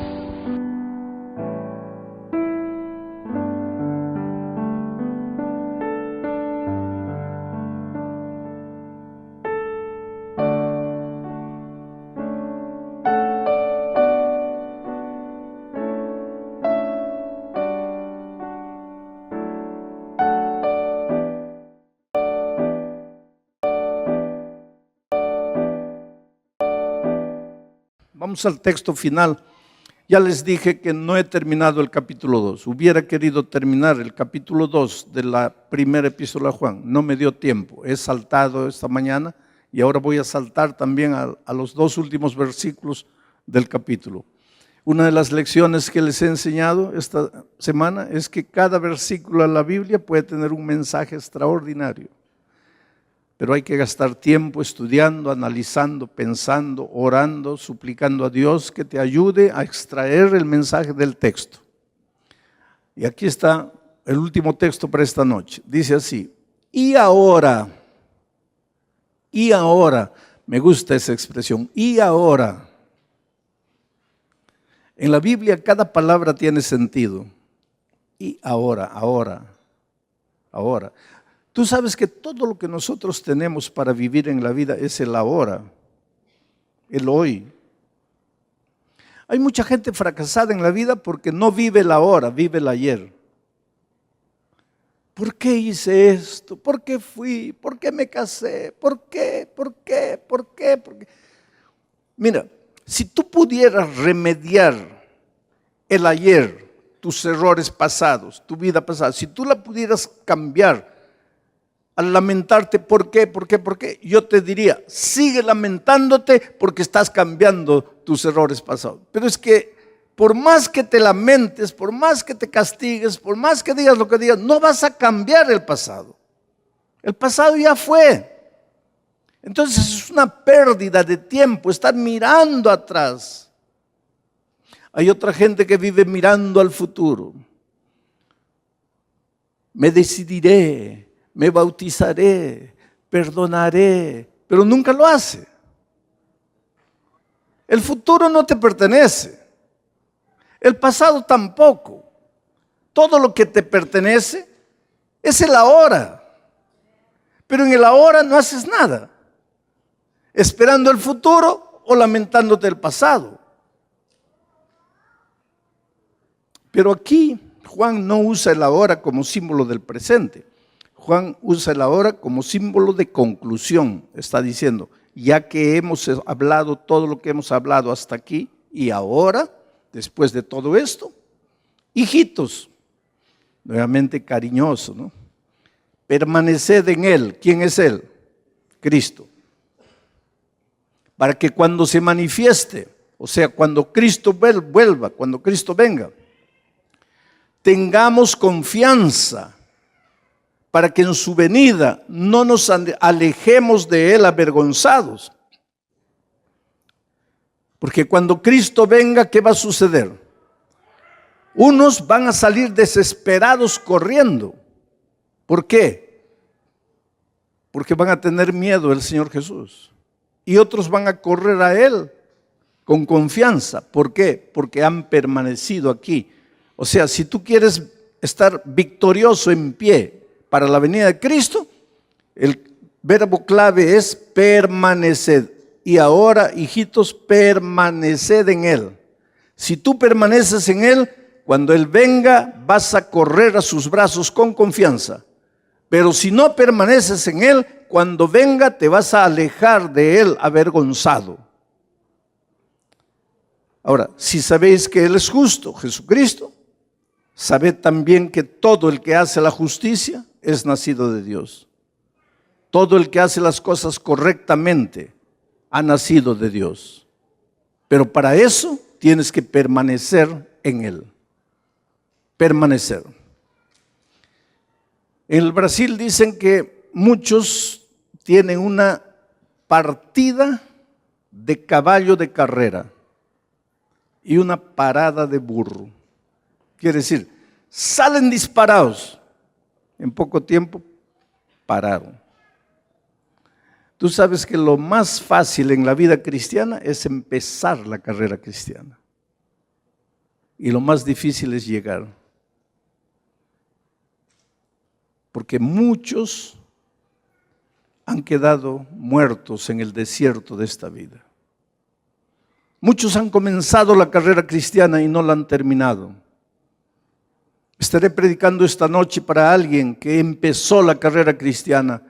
Vamos al texto final. Ya les dije que no he terminado el capítulo 2. Hubiera querido terminar el capítulo 2 de la primera epístola a Juan. No me dio tiempo. He saltado esta mañana y ahora voy a saltar también a los 2 últimos versículos del capítulo. Una de las lecciones que les he enseñado esta semana es que cada versículo de la Biblia puede tener un mensaje extraordinario. Pero hay que gastar tiempo estudiando, analizando, pensando, orando, suplicando a Dios que te ayude a extraer el mensaje del texto. Y aquí está el último texto para esta noche. Dice así: y ahora, me gusta esa expresión, y ahora. En la Biblia cada palabra tiene sentido. Y ahora. Tú sabes que todo lo que nosotros tenemos para vivir en la vida es el ahora, el hoy. Hay mucha gente fracasada en la vida porque no vive el ahora, vive el ayer. ¿Por qué hice esto? ¿Por qué fui? ¿Por qué me casé? ¿Por qué? Mira, si tú pudieras remediar el ayer, tus errores pasados, tu vida pasada, si tú la pudieras cambiar, al lamentarte, ¿por qué? Yo te diría, sigue lamentándote porque estás cambiando tus errores pasados. Pero es que por más que te lamentes, por más que te castigues, por más que digas lo que digas, no vas a cambiar el pasado. El pasado ya fue. Entonces es una pérdida de tiempo estar mirando atrás. Hay otra gente que vive mirando al futuro. Me decidiré, me bautizaré, perdonaré, pero nunca lo hace. El futuro no te pertenece, el pasado tampoco. Todo lo que te pertenece es el ahora, pero en el ahora no haces nada, esperando el futuro o lamentándote del pasado. Pero aquí Juan no usa el ahora como símbolo del presente. Juan usa el ahora como símbolo de conclusión. Está diciendo, ya que hemos hablado todo lo que hemos hablado hasta aquí, y ahora, después de todo esto, hijitos, nuevamente cariñoso, ¿no? Permaneced en Él. ¿Quién es Él? Cristo. Para que cuando se manifieste, o sea, cuando Cristo vuelva, cuando Cristo venga, tengamos confianza para que en su venida no nos alejemos de Él avergonzados. Porque cuando Cristo venga, ¿qué va a suceder? Unos van a salir desesperados corriendo, ¿Por qué? Porque van a tener miedo del Señor Jesús. Y otros van a correr a Él con confianza. ¿Por qué? Porque han permanecido aquí. O sea, si tú quieres estar victorioso en pie para la venida de Cristo, el verbo clave es permaneced. Y ahora, hijitos, permaneced en Él. Si tú permaneces en Él, cuando Él venga, vas a correr a sus brazos con confianza. Pero si no permaneces en Él, cuando venga te vas a alejar de Él avergonzado. Ahora, si sabéis que Él es justo, Jesucristo, sabed también que todo el que hace la justicia es nacido de Dios. Todo el que hace las cosas correctamente ha nacido de Dios. Pero para eso tienes que permanecer en Él. Permanecer. En el Brasil dicen que muchos tienen una partida de caballo de carrera y una parada de burro. Quiere decir, salen disparados, en poco tiempo pararon. Tú sabes que lo más fácil en la vida cristiana es empezar la carrera cristiana. Y lo más difícil es llegar. Porque muchos han quedado muertos en el desierto de esta vida. Muchos han comenzado la carrera cristiana y no la han terminado. Estaré predicando esta noche para alguien que empezó la carrera cristiana.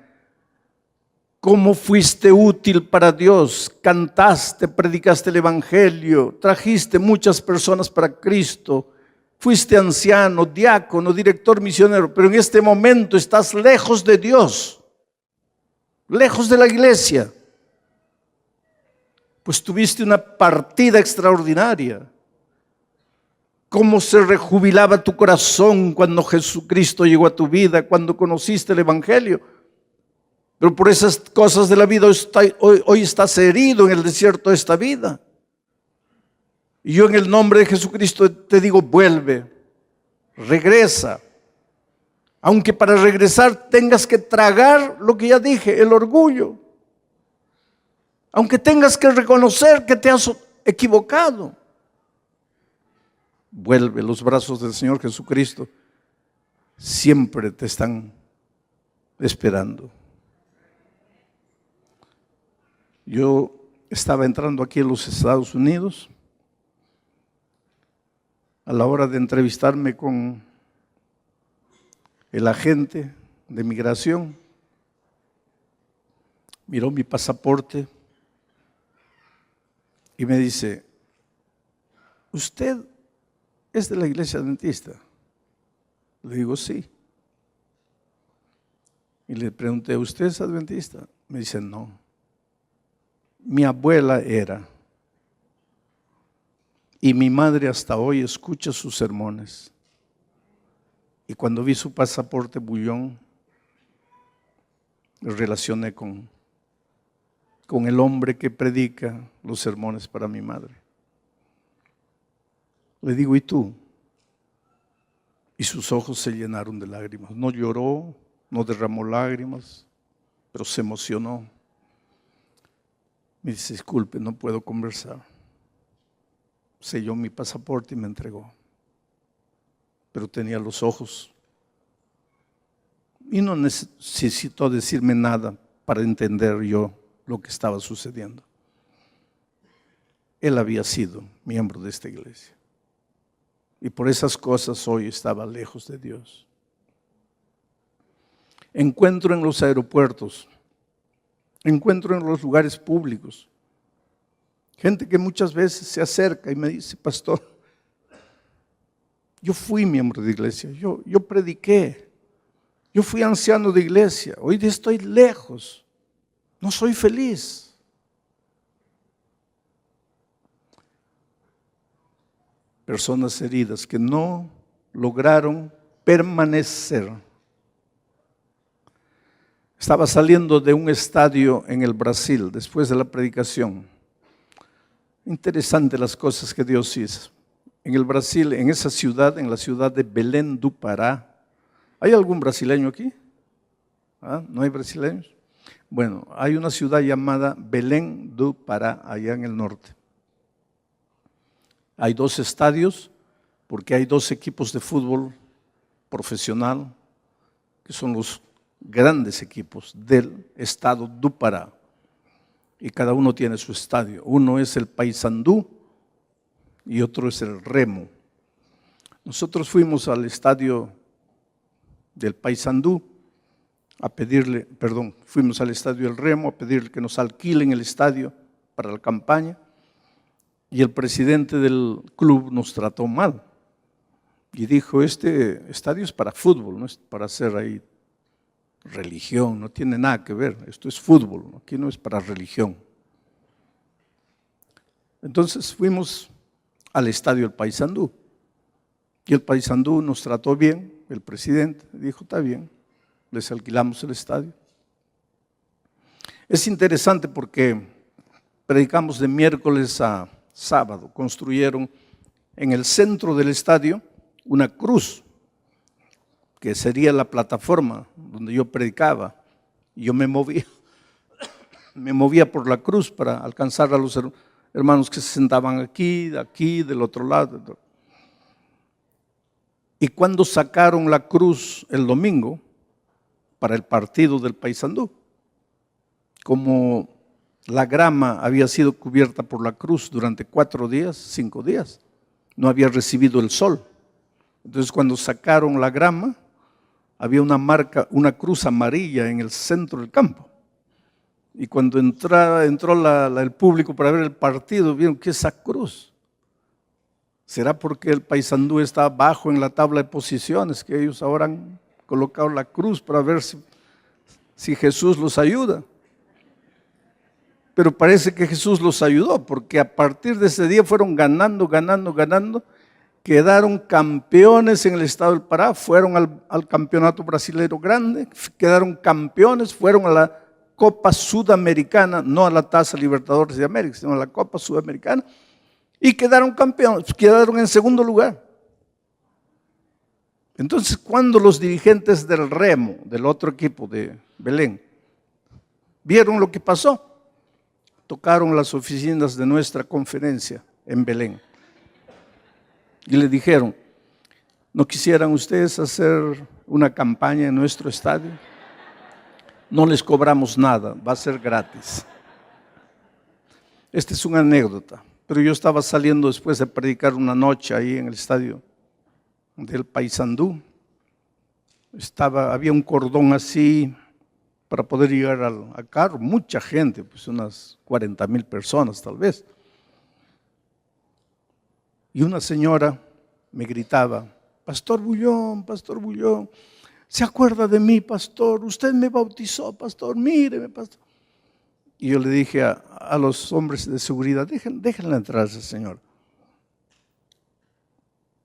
¿Cómo fuiste útil para Dios? Cantaste, predicaste el Evangelio, trajiste muchas personas para Cristo, fuiste anciano, diácono, director misionero, pero en este momento estás lejos de Dios, lejos de la iglesia. Pues tuviste una partida extraordinaria. ¿Cómo se rejubilaba tu corazón cuando Jesucristo llegó a tu vida, cuando conociste el Evangelio? Pero por esas cosas de la vida hoy estás herido en el desierto de esta vida. Y yo en el nombre de Jesucristo te digo, vuelve, regresa. Aunque para regresar tengas que tragar lo que ya dije, el orgullo. Aunque tengas que reconocer que te has equivocado. Vuelve, los brazos del Señor Jesucristo siempre te están esperando. Yo estaba entrando aquí en los Estados Unidos. A la hora de entrevistarme con el agente de migración, miró mi pasaporte y me dice, ¿usted es de la iglesia adventista? Le digo, sí. Y le pregunté, ¿usted es adventista? Me dice, no. Mi abuela era. Y mi madre hasta hoy escucha sus sermones. Y cuando vi su pasaporte bullón, lo relacioné con el hombre que predica los sermones para mi madre. Le digo, ¿y tú? Y sus ojos se llenaron de lágrimas. No lloró, no derramó lágrimas, pero se emocionó. Me dice, disculpe, no puedo conversar. Selló mi pasaporte y me entregó. Pero tenía los ojos. Y no necesitó decirme nada para entender yo lo que estaba sucediendo. Él había sido miembro de esta iglesia. Y por esas cosas hoy estaba lejos de Dios. Encuentro en los aeropuertos, encuentro en los lugares públicos, gente que muchas veces se acerca y me dice, pastor, yo fui miembro de iglesia, yo prediqué, yo fui anciano de iglesia, hoy estoy lejos, no soy feliz. Personas heridas que no lograron permanecer. Estaba saliendo de un estadio en el Brasil después de la predicación. Interesante las cosas que Dios hizo. En el Brasil, en esa ciudad, en la ciudad de Belém do Pará. ¿Hay algún brasileño aquí? ¿Ah? ¿No hay brasileños? Bueno, hay una ciudad llamada Belém do Pará, allá en el norte. Hay 2 estadios, porque hay 2 equipos de fútbol profesional, que son los grandes equipos del estado do Pará. Y cada uno tiene su estadio. Uno es el Paysandú y otro es el Remo. Nosotros fuimos al estadio del Paysandú a pedirle, fuimos al estadio del Remo a pedirle que nos alquilen el estadio para la campaña, y el presidente del club nos trató mal y dijo: este estadio es para fútbol, no es para hacer ahí religión, no tiene nada que ver, esto es fútbol, aquí no es para religión. Entonces fuimos al estadio del Paysandú, y el Paysandú nos trató bien, el presidente dijo: está bien, les alquilamos el estadio. Es interesante porque predicamos de miércoles a sábado. Construyeron en el centro del estadio una cruz, que sería la plataforma donde yo predicaba. Y yo me movía por la cruz para alcanzar a los hermanos que se sentaban aquí, del otro lado. Y cuando sacaron la cruz el domingo para el partido del Paysandú, como la grama había sido cubierta por la cruz durante 4 días, 5 días, no había recibido el sol. Entonces cuando sacaron la grama, había una marca, una cruz amarilla en el centro del campo. Y cuando entró el público para ver el partido, vieron que esa cruz, ¿será porque el Paysandú está bajo en la tabla de posiciones, que ellos ahora han colocado la cruz para ver si Jesús los ayuda? Pero parece que Jesús los ayudó, porque a partir de ese día fueron ganando, quedaron campeones en el estado del Pará, fueron al campeonato brasileño grande, quedaron campeones, fueron a la Copa Sudamericana, no a la Taza Libertadores de América, sino a la Copa Sudamericana, y quedaron campeones, quedaron en segundo lugar. Entonces, cuando los dirigentes del Remo, del otro equipo de Belén, vieron lo que pasó, tocaron las oficinas de nuestra conferencia en Belén y le dijeron: ¿no quisieran ustedes hacer una campaña en nuestro estadio? No les cobramos nada, va a ser gratis. Esta es una anécdota, pero yo estaba saliendo después de predicar una noche ahí en el estadio del Paysandú. Había un cordón así para poder llegar al carro, mucha gente, pues unas 40,000 personas tal vez. Y una señora me gritaba: Pastor Bullón, ¿se acuerda de mí, pastor? Usted me bautizó, pastor, míreme, pastor. Y yo le dije a los hombres de seguridad: déjenla entrar a esa señora.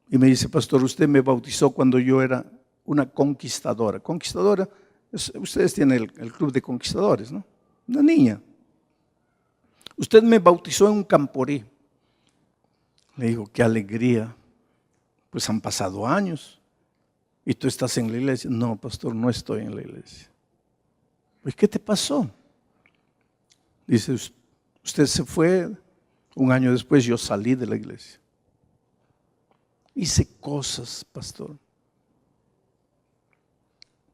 Y me dice: pastor, usted me bautizó cuando yo era una conquistadora. Conquistadora, ustedes tienen el club de conquistadores, ¿no? Una niña. Usted me bautizó en un Camporí. Le digo: qué alegría. Pues han pasado años. ¿Y tú estás en la iglesia? No, pastor, no estoy en la iglesia. Pues, ¿qué te pasó? Dice: usted se fue, 1 año después yo salí de la iglesia. Hice cosas, pastor.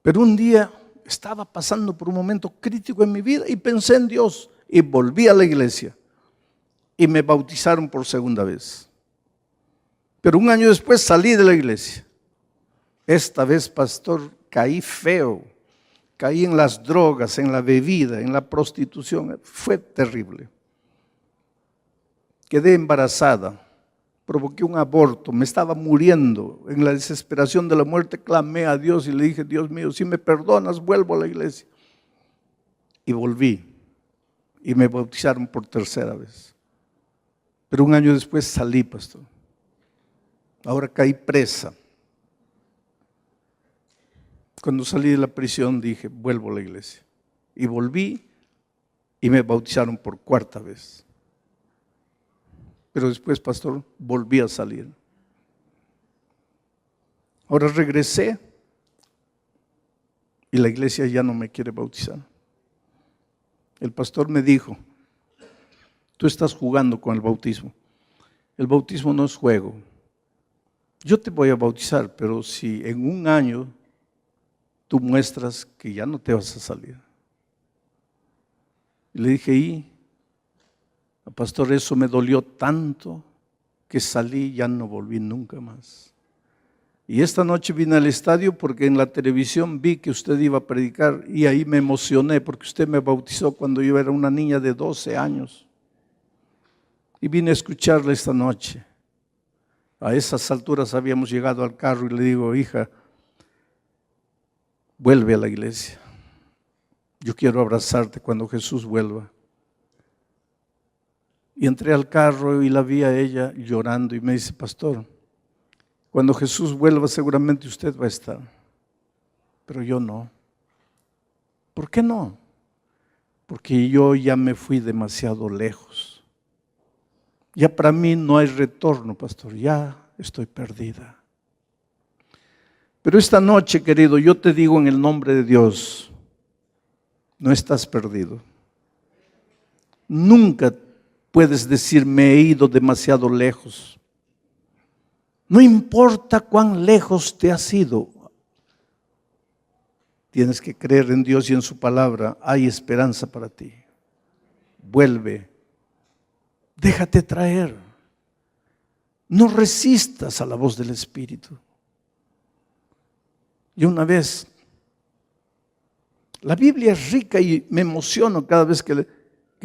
Pero un día estaba pasando por un momento crítico en mi vida y pensé en Dios y volví a la iglesia y me bautizaron por segunda vez. Pero 1 año después salí de la iglesia. Esta vez, pastor, caí feo. Caí en las drogas, en la bebida, en la prostitución. Fue terrible. Quedé embarazada. Provoqué un aborto. Me estaba muriendo. En la desesperación de la muerte clamé a Dios y le dije: Dios mío, si me perdonas, vuelvo a la iglesia. Y volví. Y me bautizaron por 3ª vez. Pero 1 año después salí, pastor. Ahora caí presa. Cuando salí de la prisión dije: vuelvo a la iglesia. Y volví y me bautizaron por 4ª vez. Pero después, pastor, volví a salir. Ahora regresé y la iglesia ya no me quiere bautizar. El pastor me dijo, tú estás jugando con el bautismo. El bautismo no es juego. Yo te voy a bautizar, pero si en un año tú muestras que ya no te vas a salir. Y le dije, pastor, eso me dolió tanto que salí y ya no volví nunca más. Y esta noche vine al estadio porque en la televisión vi que usted iba a predicar y ahí me emocioné porque usted me bautizó cuando yo era una niña de 12 años. Y vine a escucharle esta noche. A esas alturas habíamos llegado al carro y le digo, hija, vuelve a la iglesia. Yo quiero abrazarte cuando Jesús vuelva. Y entré al carro y la vi a ella llorando y me dice, pastor, cuando Jesús vuelva seguramente usted va a estar, pero yo no. ¿Por qué no? Porque yo ya me fui demasiado lejos. Ya para mí no hay retorno, pastor, ya estoy perdida. Pero esta noche, querido, yo te digo en el nombre de Dios, no estás perdido. Nunca puedes decir, me he ido demasiado lejos. No importa cuán lejos te has ido, tienes que creer en Dios y en su palabra, hay esperanza para ti. Vuelve, déjate traer, no resistas a la voz del Espíritu. Yo una vez, la Biblia es rica y me emociono cada vez que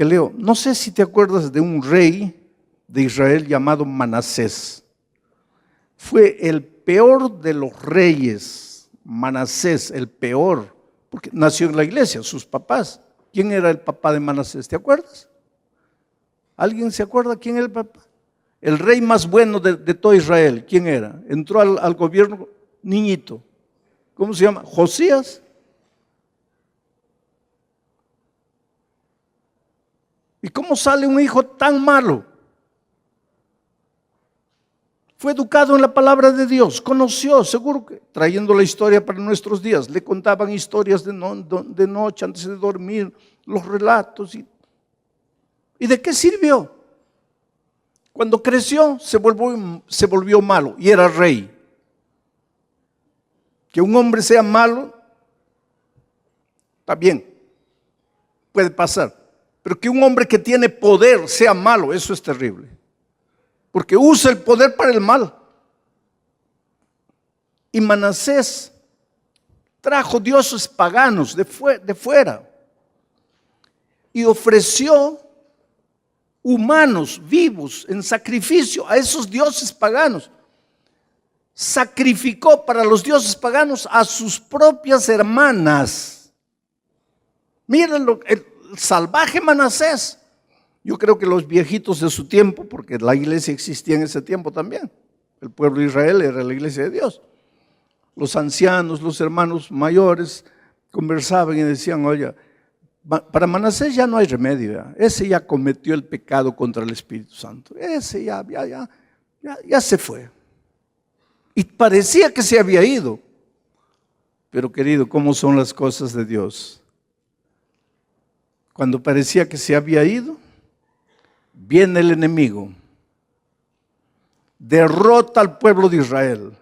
leo. No sé si te acuerdas de un rey de Israel llamado Manasés. Fue el peor de los reyes, Manasés, el peor, porque nació en la iglesia, sus papás. ¿Quién era el papá de Manasés? ¿Te acuerdas? ¿Alguien se acuerda quién era el papá? El rey más bueno de todo Israel, ¿quién era? Entró al gobierno niñito. ¿Cómo se llama? Josías. ¿Y cómo sale un hijo tan malo? Fue educado en la palabra de Dios, conoció, seguro que trayendo la historia para nuestros días, le contaban historias de noche antes de dormir, los relatos. ¿Y de qué sirvió? Cuando creció se volvió malo y era rey. Que un hombre sea malo, está bien, puede pasar. Pero que un hombre que tiene poder sea malo, eso es terrible. Porque usa el poder para el mal. Y Manasés trajo dioses paganos de fuera y ofreció humanos vivos en sacrificio a esos dioses paganos. Sacrificó para los dioses paganos a sus propias hermanas. Miren el salvaje Manasés. Yo creo que los viejitos de su tiempo, porque la iglesia existía en ese tiempo también, el pueblo de Israel era la iglesia de Dios. Los ancianos, los hermanos mayores conversaban y decían, oye, para Manasés ya no hay remedio, ¿ya? Ese ya cometió el pecado contra el Espíritu Santo, ese ya se fue. Y parecía que se había ido. Pero querido, ¿cómo son las cosas de Dios? Cuando parecía que se había ido, viene el enemigo, derrota al pueblo de Israel.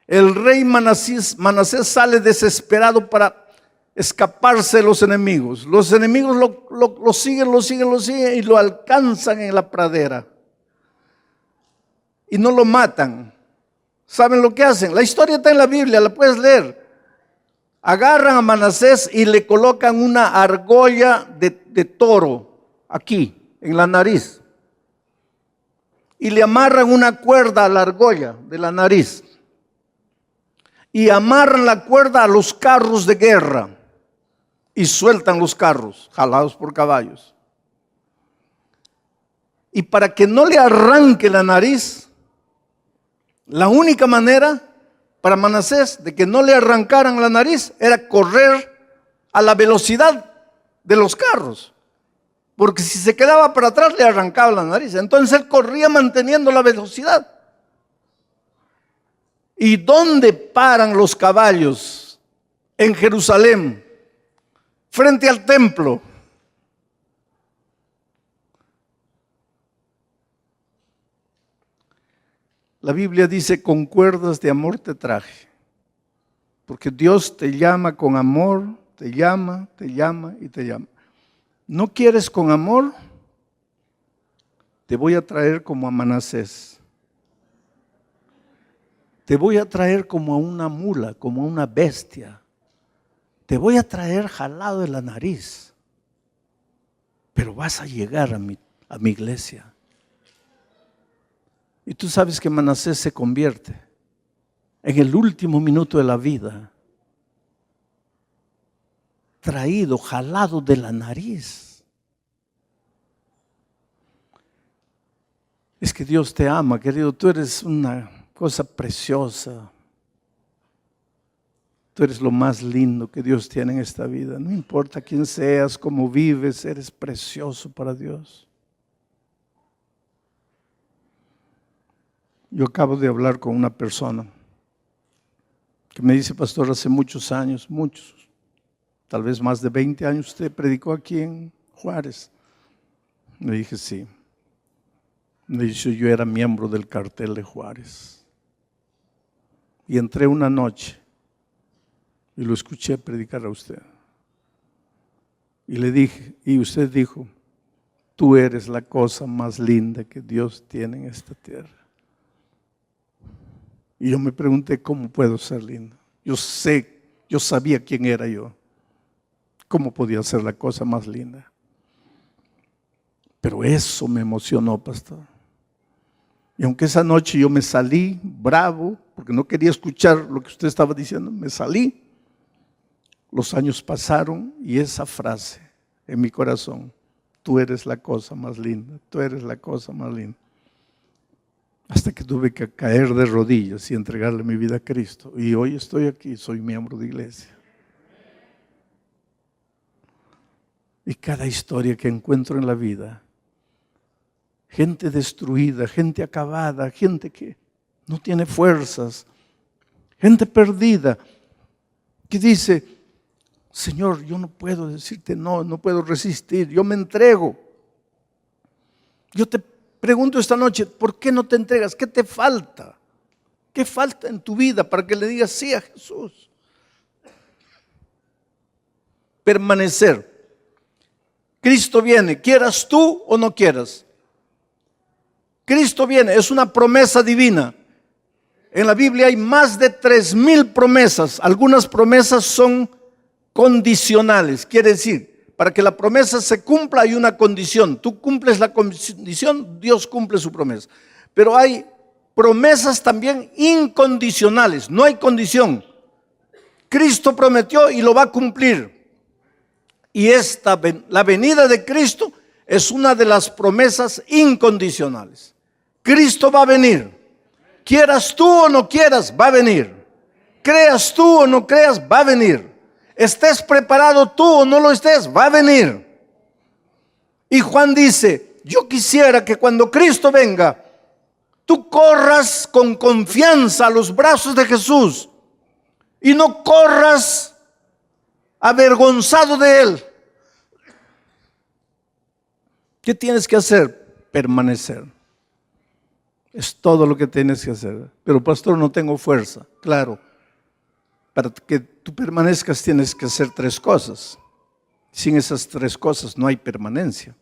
El rey Manasés sale desesperado para escaparse de los enemigos. Los enemigos lo siguen y lo alcanzan en la pradera. Y no lo matan. ¿Saben lo que hacen? La historia está en la Biblia, la puedes leer. Agarran a Manasés y le colocan una argolla de toro aquí, en la nariz. Y le amarran una cuerda a la argolla de la nariz. Y amarran la cuerda a los carros de guerra. Y sueltan los carros, jalados por caballos. Y para que no le arranque la nariz, la única manera para Manasés de que no le arrancaran la nariz era correr a la velocidad de los carros. Porque si se quedaba para atrás le arrancaba la nariz. Entonces él corría manteniendo la velocidad. ¿Y dónde paran los caballos en Jerusalén, frente al templo. La Biblia dice, con cuerdas de amor te traje. Porque Dios te llama con amor, te llama y te llama. ¿No quieres con amor? Te voy a traer como a Manasés. Te voy a traer como a una mula, como a una bestia. Te voy a traer jalado de la nariz. Pero vas a llegar a mi iglesia. Y tú sabes que Manasés se convierte en el último minuto de la vida, traído, jalado de la nariz. Es que Dios te ama, querido, tú eres una cosa preciosa. Tú eres lo más lindo que Dios tiene en esta vida. No importa quién seas, cómo vives, eres precioso para Dios. Yo acabo de hablar con una persona que me dice, pastor, hace muchos años, tal vez más de 20 años, usted predicó aquí en Juárez. Le dije, sí. Me dice, yo era miembro del cartel de Juárez. Y entré una noche y lo escuché predicar a usted. Y le dije, y usted dijo, tú eres la cosa más linda que Dios tiene en esta tierra. Y yo me pregunté, ¿cómo puedo ser lindo? Yo sabía quién era yo. ¿Cómo podía ser la cosa más linda? Pero eso me emocionó, pastor. Y aunque esa noche yo me salí bravo, porque no quería escuchar lo que usted estaba diciendo, me salí. Los años pasaron y esa frase en mi corazón, tú eres la cosa más linda, tú eres la cosa más linda. Hasta que tuve que caer de rodillas y entregarle mi vida a Cristo. Y hoy estoy aquí, soy miembro de iglesia. Y cada historia que encuentro en la vida, gente destruida, gente acabada, gente que no tiene fuerzas, gente perdida, que dice, Señor, yo no puedo decirte no puedo resistir, yo me entrego. Yo te pregunto esta noche, ¿por qué no te entregas? ¿Qué te falta? ¿Qué falta en tu vida para que le digas sí a Jesús? Permanecer. Cristo viene, quieras tú o no quieras. Cristo viene, es una promesa divina. En la Biblia hay más de 3,000 promesas. Algunas promesas son condicionales, quiere decir, para que la promesa se cumpla hay una condición. Tú cumples la condición, Dios cumple su promesa. Pero hay promesas también incondicionales, no hay condición. Cristo prometió y lo va a cumplir. Y la venida de Cristo es una de las promesas incondicionales. Cristo va a venir. Quieras tú o no quieras, va a venir. Creas tú o no creas, va a venir. Estés preparado tú o no lo estés, va a venir. Y Juan dice, yo quisiera que cuando Cristo venga, tú corras con confianza a los brazos de Jesús y no corras avergonzado de Él. ¿Qué tienes que hacer? Permanecer. Es todo lo que tienes que hacer. Pero pastor, no tengo fuerza. Claro, para que tú permanezcas tienes que hacer 3 cosas. Sin esas 3 cosas no hay permanencia.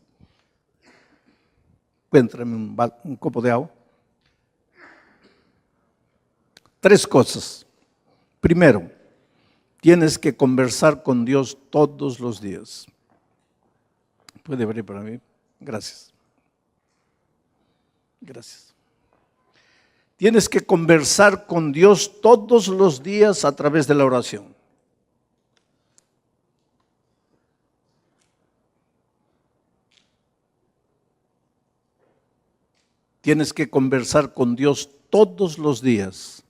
Encuéntrame un copo de agua. 3 cosas. Primero, tienes que conversar con Dios todos los días. ¿Puede abrir para mí? Gracias. Gracias. Tienes que conversar con Dios todos los días a través de la oración. Tienes que conversar con Dios todos los días.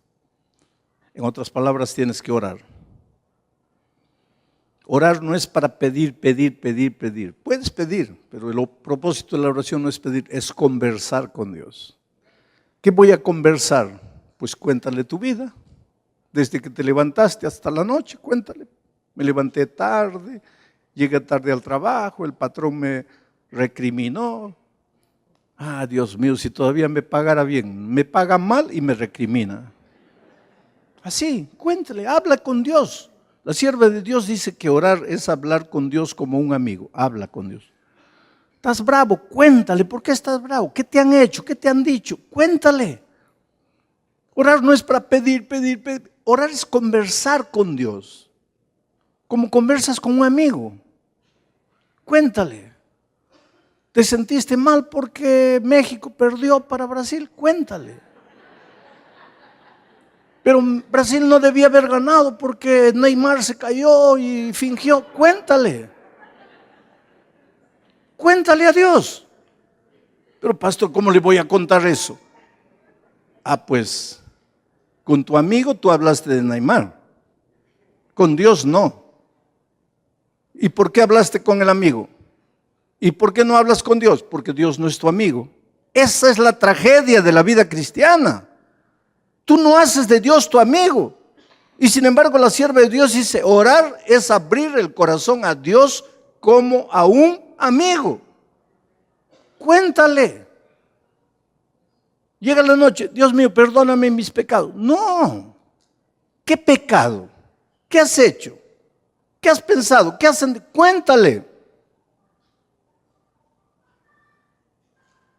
En otras palabras, tienes que orar. Orar no es para pedir. Puedes pedir, pero el propósito de la oración no es pedir, es conversar con Dios. ¿Qué voy a conversar? Pues cuéntale tu vida. Desde que te levantaste hasta la noche, cuéntale. Me levanté tarde, llegué tarde al trabajo, el patrón me recriminó. Ah, Dios mío, si todavía me pagara bien, me paga mal y me recrimina. Así, cuéntale, habla con Dios. La sierva de Dios dice que orar es hablar con Dios como un amigo. Habla con Dios. ¿Estás bravo? Cuéntale, ¿por qué estás bravo? ¿Qué te han hecho? ¿Qué te han dicho? Cuéntale. Orar no es para pedir. Orar es conversar con Dios. Como conversas con un amigo. Cuéntale. ¿Te sentiste mal porque México perdió para Brasil? Cuéntale. Pero Brasil no debía haber ganado porque Neymar se cayó y fingió. Cuéntale. Cuéntale a Dios. Pero pastor, ¿cómo le voy a contar eso? Ah, pues, con tu amigo tú hablaste de Neymar. Con Dios no. ¿Y por qué hablaste con el amigo? ¿Y por qué no hablas con Dios? Porque Dios no es tu amigo. Esa es la tragedia de la vida cristiana. Tú no haces de Dios tu amigo. Y sin embargo la sierva de Dios dice, orar es abrir el corazón a Dios como a un amigo. Cuéntale. Llega la noche, Dios mío, perdóname mis pecados. No. ¿Qué pecado? ¿Qué has hecho? ¿Qué has pensado? ¿Qué has sentido? Cuéntale.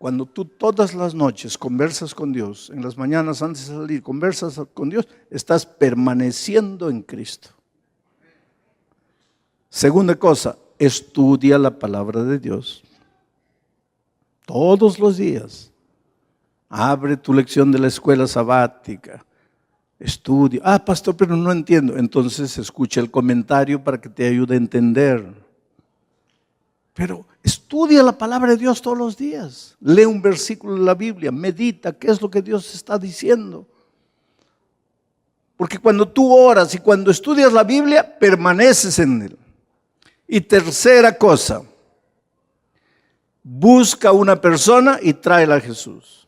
Cuando tú todas las noches conversas con Dios, en las mañanas antes de salir, conversas con Dios, estás permaneciendo en Cristo. Segunda cosa, estudia la palabra de Dios. Todos los días. Abre tu lección de la escuela sabática. Estudia. Ah, pastor, pero no entiendo. Entonces escucha el comentario para que te ayude a entender. Pero estudia la palabra de Dios todos los días. Lee un versículo de la Biblia, medita qué es lo que Dios está diciendo. Porque cuando tú oras y cuando estudias la Biblia, permaneces en él. Y tercera cosa, busca una persona y tráela a Jesús.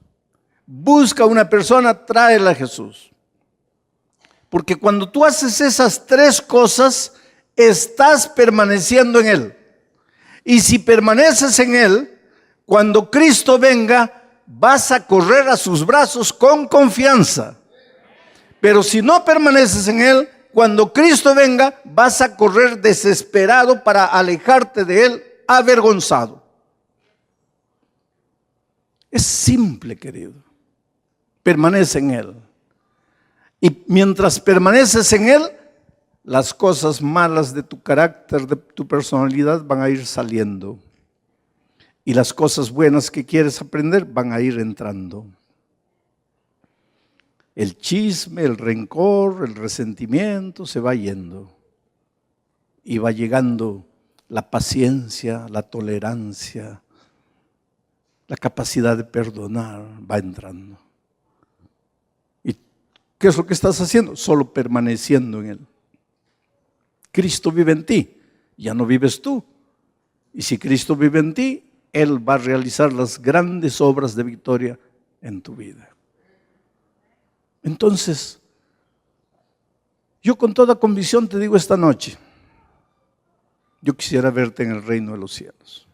Busca una persona, tráela a Jesús. Porque cuando tú haces esas tres cosas, estás permaneciendo en él. Y si permaneces en él, cuando Cristo venga, vas a correr a sus brazos con confianza. Pero si no permaneces en él, cuando Cristo venga, vas a correr desesperado para alejarte de él, avergonzado. Es simple, querido. Permanece en él. Y mientras permaneces en él, las cosas malas de tu carácter, de tu personalidad van a ir saliendo. Y las cosas buenas que quieres aprender van a ir entrando. El chisme, el rencor, el resentimiento se va yendo. Y va llegando la paciencia, la tolerancia, la capacidad de perdonar va entrando. ¿Y qué es lo que estás haciendo? Solo permaneciendo en él. Cristo vive en ti, ya no vives tú. Y si Cristo vive en ti, él va a realizar las grandes obras de victoria en tu vida. Entonces, yo con toda convicción te digo esta noche, yo quisiera verte en el reino de los cielos.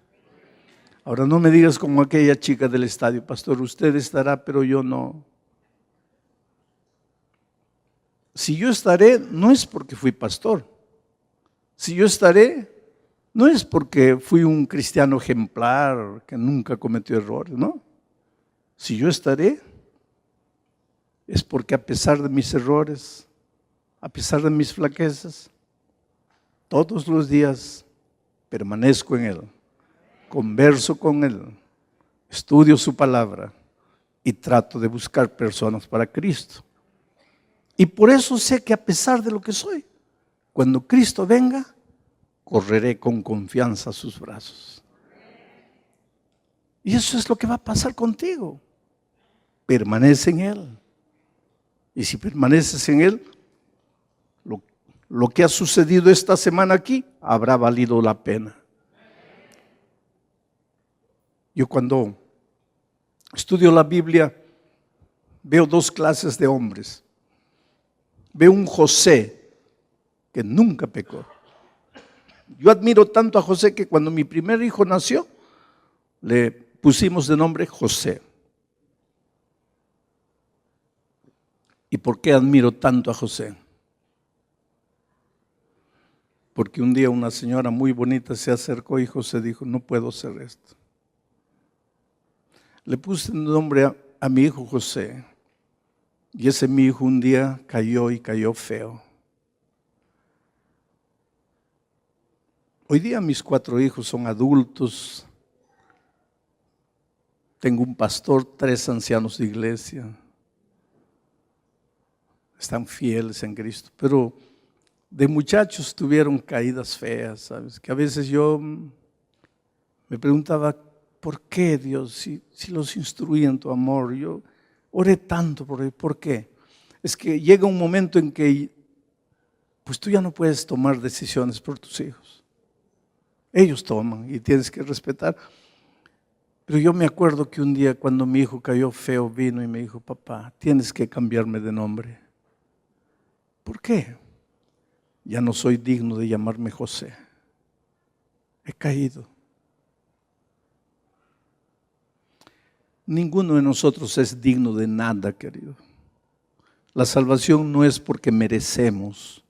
Ahora no me digas como aquella chica del estadio, pastor, usted estará, pero yo no. Si yo estaré, no es porque fui pastor. Si yo estaré, no es porque fui un cristiano ejemplar que nunca cometió errores, ¿no? Si yo estaré, es porque a pesar de mis errores, a pesar de mis flaquezas, todos los días permanezco en él, converso con él, estudio su palabra y trato de buscar personas para Cristo. Y por eso sé que a pesar de lo que soy, cuando Cristo venga, correré con confianza a sus brazos. Y eso es lo que va a pasar contigo. Permanece en él. Y si permaneces en él, lo que ha sucedido esta semana aquí habrá valido la pena. Yo cuando estudio la Biblia veo dos clases de hombres. ve un José que nunca pecó. Yo admiro tanto a José que cuando mi primer hijo nació, le pusimos de nombre José. ¿Y por qué admiro tanto a José? Porque un día una señora muy bonita se acercó y José dijo, no puedo hacer esto. Le puse el nombre a mi hijo José, y ese mi hijo un día cayó feo. Hoy día mis 4 hijos son adultos, tengo un pastor, 3 ancianos de iglesia, están fieles en Cristo, pero de muchachos tuvieron caídas feas, ¿sabes? Que a veces yo me preguntaba, ¿por qué Dios? Si los instruí en tu amor, yo oré tanto por él, ¿por qué? Es que llega un momento en que pues tú ya no puedes tomar decisiones por tus hijos. Ellos toman y tienes que respetar. Pero yo me acuerdo que un día cuando mi hijo cayó feo, vino y me dijo, papá, tienes que cambiarme de nombre. ¿Por qué? Ya no soy digno de llamarme José. He caído. Ninguno de nosotros es digno de nada, querido. La salvación no es porque merecemos.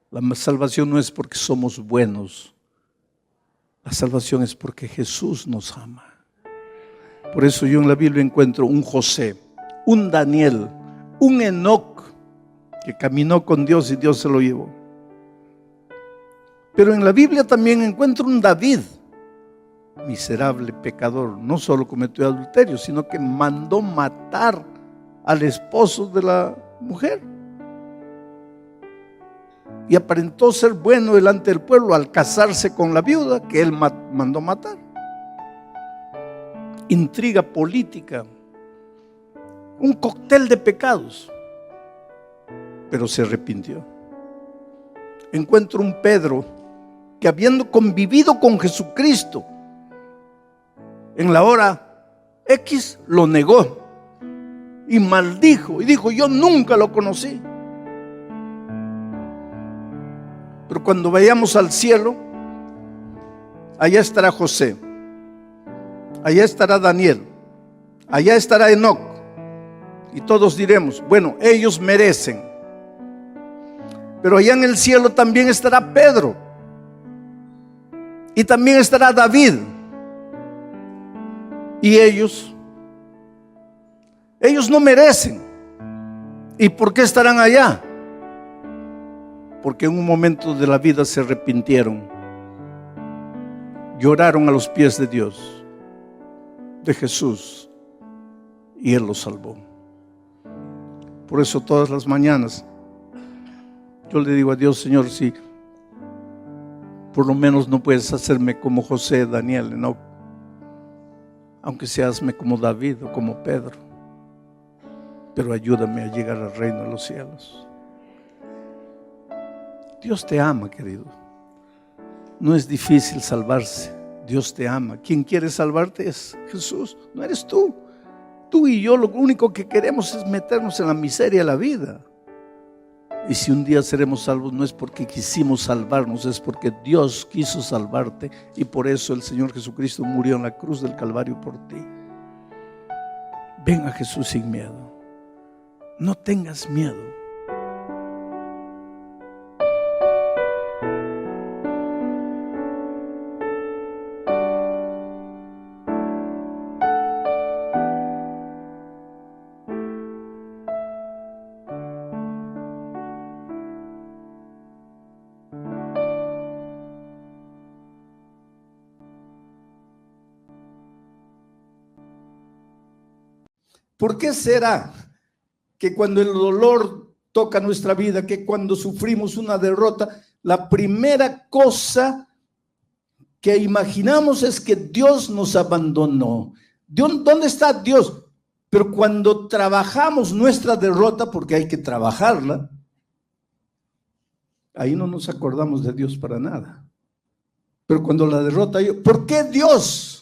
La salvación no es porque somos buenos. La salvación es porque Jesús nos ama. Por eso yo en la Biblia encuentro un José, un Daniel, un Enoc que caminó con Dios y Dios se lo llevó. Pero en la Biblia también encuentro un David, miserable pecador, no solo cometió adulterio, sino que mandó matar al esposo de la mujer. Y aparentó ser bueno delante del pueblo al casarse con la viuda que él mandó matar. Intriga política, un cóctel de pecados, pero se arrepintió. Encuentro un Pedro que habiendo convivido con Jesucristo, en la hora X lo negó y maldijo y dijo, yo nunca lo conocí. Pero cuando vayamos al cielo, allá estará José, allá estará Daniel, allá estará Enoc, y todos diremos, bueno, ellos merecen. Pero allá en el cielo también estará Pedro, y también estará David. Y ellos no merecen. ¿Y por qué estarán allá? Porque en un momento de la vida se arrepintieron, lloraron a los pies de Dios, de Jesús, y Él los salvó. Por eso todas las mañanas yo le digo a Dios, Señor, si por lo menos no puedes hacerme como José, Daniel, Enoc, aunque sea hazme como David o como Pedro, pero ayúdame a llegar al reino de los cielos. Dios te ama, querido. No es difícil salvarse. Dios te ama. Quien quiere salvarte es Jesús, no eres tú. Tú y yo lo único que queremos es meternos en la miseria de la vida. Y si un día seremos salvos, no es porque quisimos salvarnos, es porque Dios quiso salvarte. Y por eso el Señor Jesucristo murió en la cruz del Calvario por ti. Ven a Jesús sin miedo. No tengas miedo. ¿Por qué será que cuando el dolor toca nuestra vida, que cuando sufrimos una derrota, la primera cosa que imaginamos es que Dios nos abandonó? ¿Dónde está Dios? Pero cuando trabajamos nuestra derrota, porque hay que trabajarla, ahí no nos acordamos de Dios para nada. Pero cuando la derrota, ¿por qué Dios?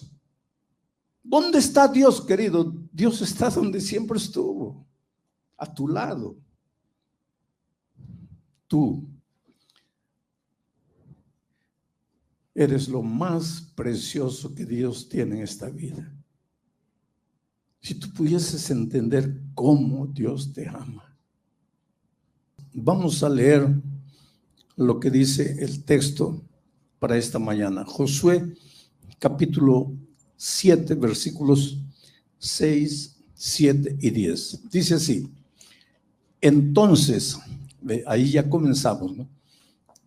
¿Dónde está Dios, querido? Dios está donde siempre estuvo, a tu lado. tú eres lo más precioso que Dios tiene en esta vida. Si tú pudieses entender cómo Dios te ama. Vamos a leer lo que dice el texto para esta mañana. Josué, capítulo 7, versículos 6, 7 y 10. Dice así: entonces, ahí ya comenzamos, ¿no?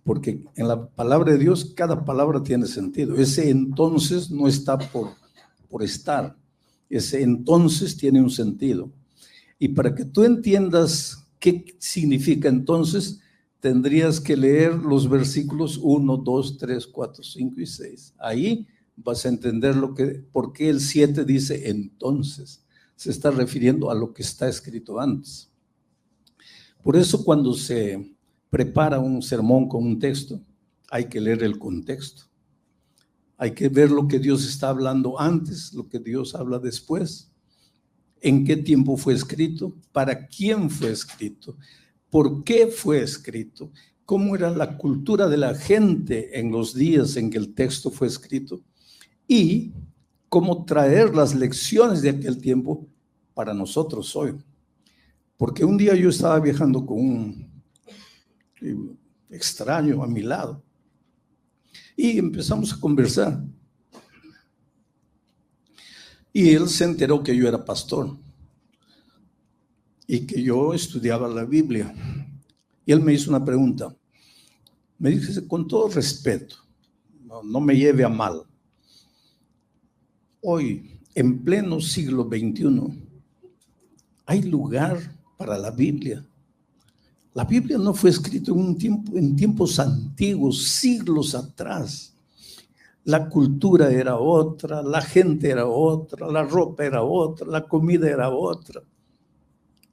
Porque en la palabra de Dios cada palabra tiene sentido. Ese entonces no está por estar. Ese entonces tiene un sentido. Y para que tú entiendas qué significa entonces, tendrías que leer los versículos 1, 2, 3, 4, 5 y 6. Ahí vas a entender por qué el 7 dice entonces. Se está refiriendo a lo que está escrito antes. Por eso cuando se prepara un sermón con un texto, hay que leer el contexto. Hay que ver lo que Dios está hablando antes, lo que Dios habla después, en qué tiempo fue escrito, para quién fue escrito, por qué fue escrito, cómo era la cultura de la gente en los días en que el texto fue escrito y cómo traer las lecciones de aquel tiempo para nosotros hoy. Porque un día yo estaba viajando con un extraño a mi lado y empezamos a conversar y él se enteró que yo era pastor y que yo estudiaba la Biblia y él me hizo una pregunta. Me dice con todo respeto, no me lleve a mal, hoy en pleno siglo XXI hay lugar para la Biblia. La Biblia no fue escrita en tiempos antiguos, siglos atrás. La cultura era otra, la gente era otra, la ropa era otra, la comida era otra.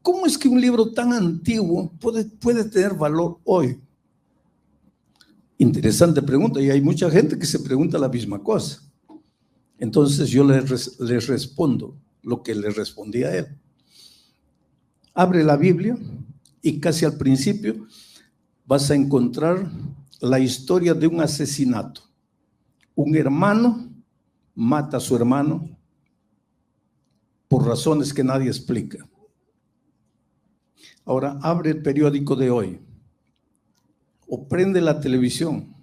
¿Cómo es que un libro tan antiguo puede tener valor hoy? Interesante pregunta, y hay mucha gente que se pregunta la misma cosa. Entonces yo les respondo lo que le respondí a él. Abre la Biblia y casi al principio vas a encontrar la historia de un asesinato. Un hermano mata a su hermano por razones que nadie explica. Ahora abre el periódico de hoy o prende la televisión,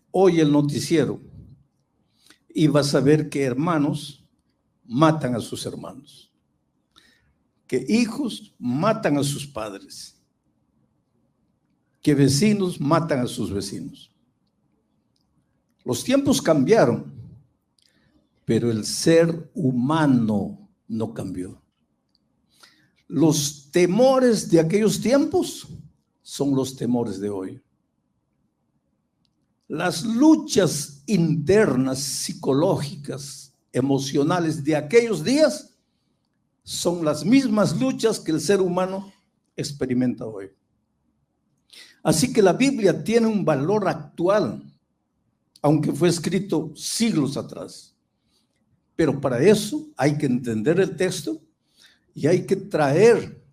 oye el noticiero y vas a ver que hermanos matan a sus hermanos, que hijos matan a sus padres, que vecinos matan a sus vecinos. Los tiempos cambiaron, pero el ser humano no cambió. Los temores de aquellos tiempos son los temores de hoy. Las luchas internas, psicológicas, emocionales de aquellos días son las mismas luchas que el ser humano experimenta hoy. Así que la Biblia tiene un valor actual, aunque fue escrito siglos atrás. Pero para eso hay que entender el texto y hay que traer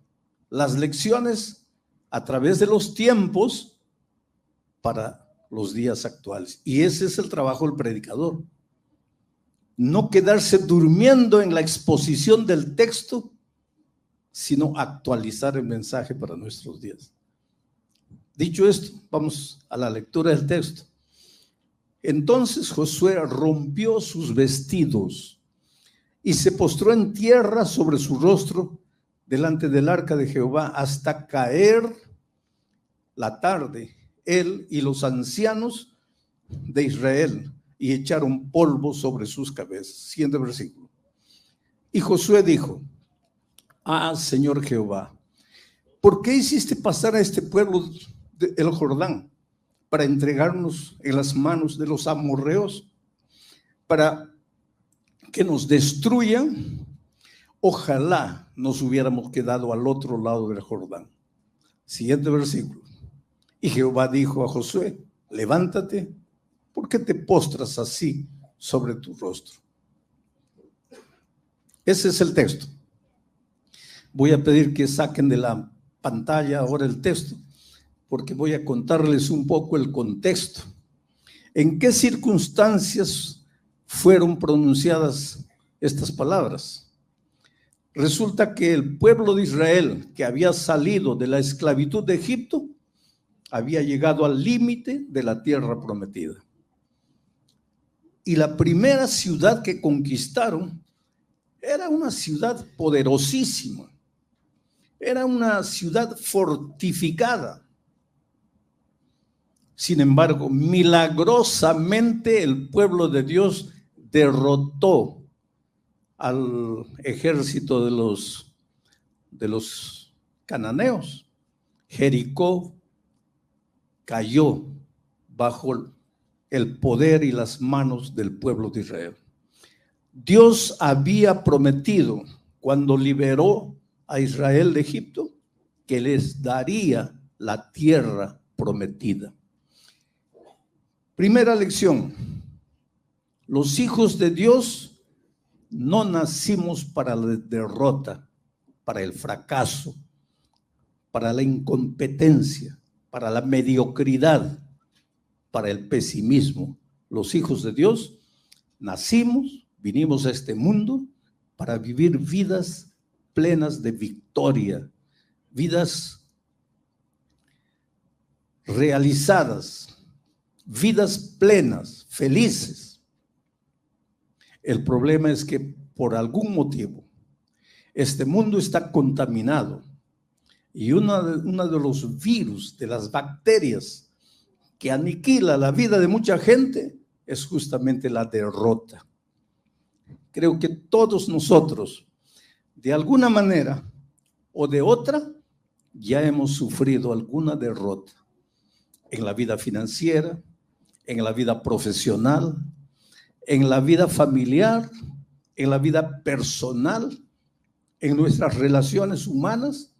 las lecciones a través de los tiempos para los días actuales. Y ese es el trabajo del predicador. No quedarse durmiendo en la exposición del texto, sino actualizar el mensaje para nuestros días. Dicho esto, vamos a la lectura del texto. Entonces Josué rompió sus vestidos y se postró en tierra sobre su rostro delante del arca de Jehová hasta caer la tarde, él y los ancianos de Israel, y echaron polvo sobre sus cabezas. Siguiente versículo. Y Josué dijo: Señor Jehová, ¿por qué hiciste pasar a este pueblo el Jordán para entregarnos en las manos de los amorreos, para que nos destruyan? Ojalá nos hubiéramos quedado al otro lado del Jordán. Siguiente versículo. Y Jehová dijo a Josué: levántate, ¿por qué te postras así sobre tu rostro? Ese es el texto. Voy a pedir que saquen de la pantalla ahora el texto porque voy a contarles un poco el contexto. ¿En qué circunstancias fueron pronunciadas estas palabras? Resulta que el pueblo de Israel, que había salido de la esclavitud de Egipto, había llegado al límite de la tierra prometida. Y la primera ciudad que conquistaron era una ciudad poderosísima, era una ciudad fortificada. Sin embargo, milagrosamente el pueblo de Dios derrotó al ejército de los cananeos. Jericó cayó bajo el poder y las manos del pueblo de Israel. Dios había prometido, cuando liberó a Israel de Egipto, que les daría la tierra prometida. Primera lección: los hijos de Dios no nacimos para la derrota, para el fracaso, para la incompetencia, para la mediocridad, para el pesimismo. Los hijos de Dios nacimos, vinimos a este mundo para vivir vidas plenas de victoria, vidas realizadas, vidas plenas, felices. El problema es que por algún motivo este mundo está contaminado y uno de los virus, de las bacterias que aniquila la vida de mucha gente es justamente la derrota. Creo que todos nosotros, de alguna manera o de otra, ya hemos sufrido alguna derrota en la vida financiera, en la vida profesional, en la vida familiar, en la vida personal, en nuestras relaciones humanas.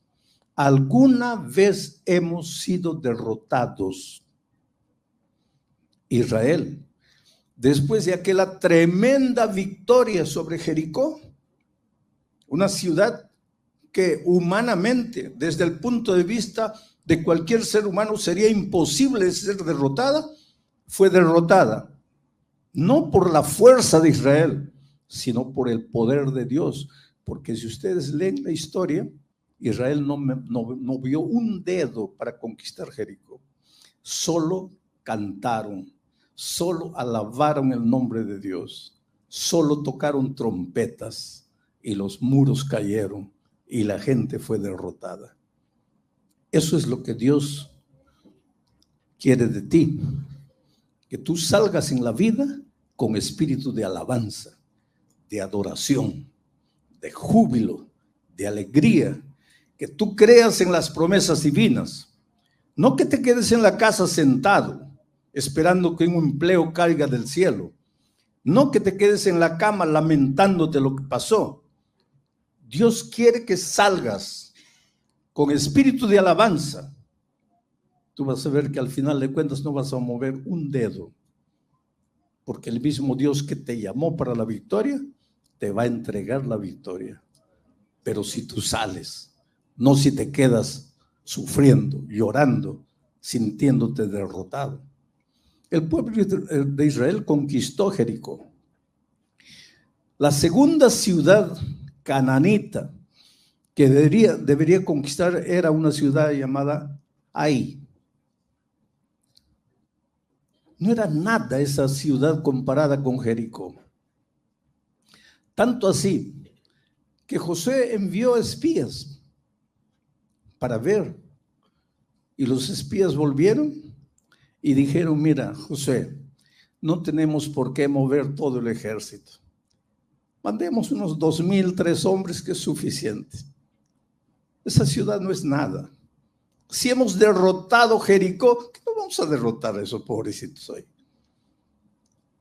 Alguna vez hemos sido derrotados. Israel, después de aquella tremenda victoria sobre Jericó, una ciudad que humanamente, desde el punto de vista de cualquier ser humano, sería imposible ser derrotada, fue derrotada, no por la fuerza de Israel, sino por el poder de Dios. Porque si ustedes leen la historia, Israel no vio un dedo para conquistar Jericó. Solo cantaron, solo alabaron el nombre de Dios, solo tocaron trompetas y los muros cayeron y la gente fue derrotada. Eso es lo que Dios quiere de ti, que tú salgas en la vida con espíritu de alabanza, de adoración, de júbilo, de alegría, que tú creas en las promesas divinas, no que te quedes en la casa sentado esperando que un empleo caiga del cielo, no que te quedes en la cama lamentándote lo que pasó. Dios quiere que salgas con espíritu de alabanza. Tú vas a ver que al final de cuentas no vas a mover un dedo, porque el mismo Dios que te llamó para la victoria te va a entregar la victoria. Pero si tú sales, no si te quedas sufriendo, llorando, sintiéndote derrotado. El pueblo de Israel conquistó Jericó. La segunda ciudad cananita que debería conquistar era una ciudad llamada Ai. No era nada esa ciudad comparada con Jericó. Tanto así que Josué envió espías para ver. Y los espías volvieron y dijeron: mira, Josué, no tenemos por qué mover todo el ejército. Mandemos unos 2,000, 3 hombres, que es suficiente. Esa ciudad no es nada. Si hemos derrotado Jericó, ¿qué no vamos a derrotar a esos pobrecitos hoy?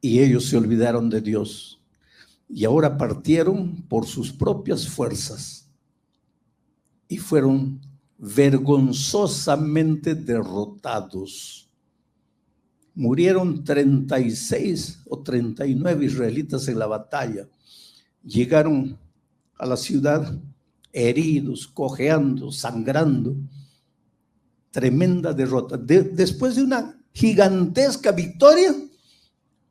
Y ellos se olvidaron de Dios. Y ahora partieron por sus propias fuerzas y fueron vergonzosamente derrotados. Murieron 36 o 39 israelitas en la batalla. Llegaron a la ciudad heridos, cojeando, sangrando. Tremenda derrota. Después de una gigantesca victoria,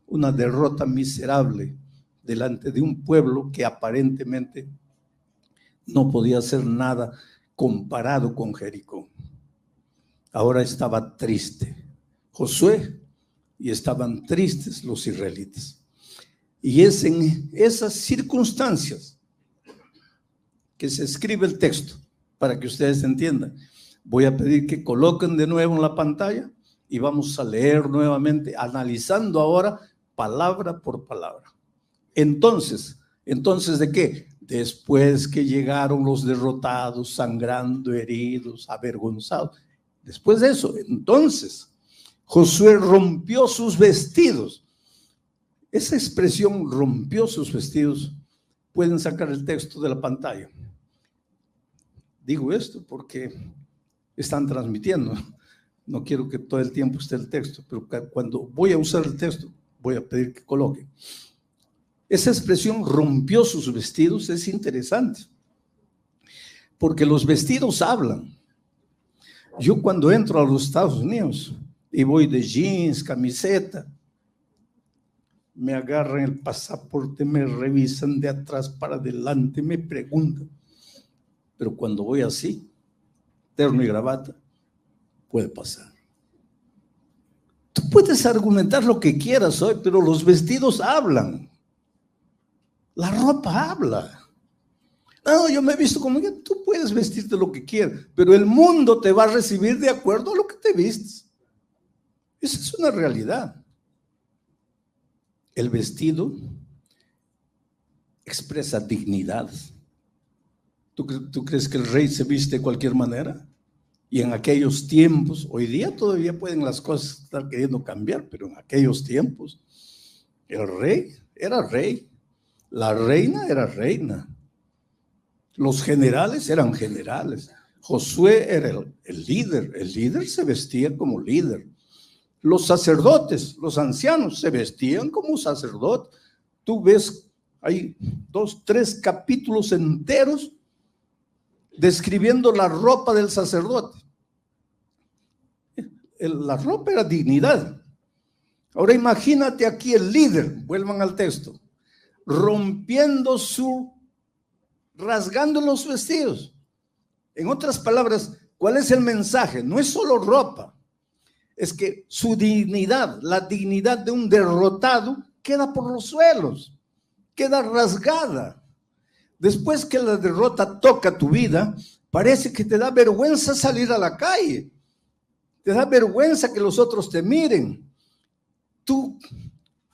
una derrota miserable delante de un pueblo que aparentemente no podía hacer nada comparado con Jericó. Ahora estaba triste Josué y estaban tristes los israelitas. Y es en esas circunstancias que se escribe el texto, para que ustedes entiendan. Voy a pedir que coloquen de nuevo en la pantalla y vamos a leer nuevamente, analizando ahora palabra por palabra. Entonces, ¿de qué? Después que llegaron los derrotados, sangrando, heridos, avergonzados. Después de eso, entonces, Josué rompió sus vestidos. Esa expresión, rompió sus vestidos, pueden sacar el texto de la pantalla. Digo esto porque están transmitiendo. No quiero que todo el tiempo esté el texto, pero cuando voy a usar el texto, voy a pedir que coloquen. Esa expresión, rompió sus vestidos, es interesante, porque los vestidos hablan. Yo cuando entro a los Estados Unidos y voy de jeans, camiseta, me agarran el pasaporte, me revisan de atrás para adelante, me preguntan. Pero cuando voy así, terno y gravata, puede pasar. Tú puedes argumentar lo que quieras hoy, pero los vestidos hablan. La ropa habla. No, yo me he visto como que tú puedes vestirte lo que quieras, pero el mundo te va a recibir de acuerdo a lo que te vistes. Esa es una realidad. El vestido expresa dignidad. ¿Tú crees que el rey se viste de cualquier manera? Y en aquellos tiempos, hoy día todavía pueden las cosas estar queriendo cambiar, pero en aquellos tiempos, el rey era rey, la reina era reina, los generales eran generales. Josué era el líder se vestía como líder. Los sacerdotes, los ancianos se vestían como sacerdotes. Tú ves, hay 2, 3 capítulos enteros describiendo la ropa del sacerdote. La ropa era dignidad. Ahora imagínate aquí el líder, vuelvan al texto, rasgando los vestidos. En otras palabras, ¿cuál es el mensaje? No es solo ropa, es que su dignidad, la dignidad de un derrotado, queda por los suelos, queda rasgada. Después que la derrota toca tu vida, parece que te da vergüenza salir a la calle. Te da vergüenza que los otros te miren. Tú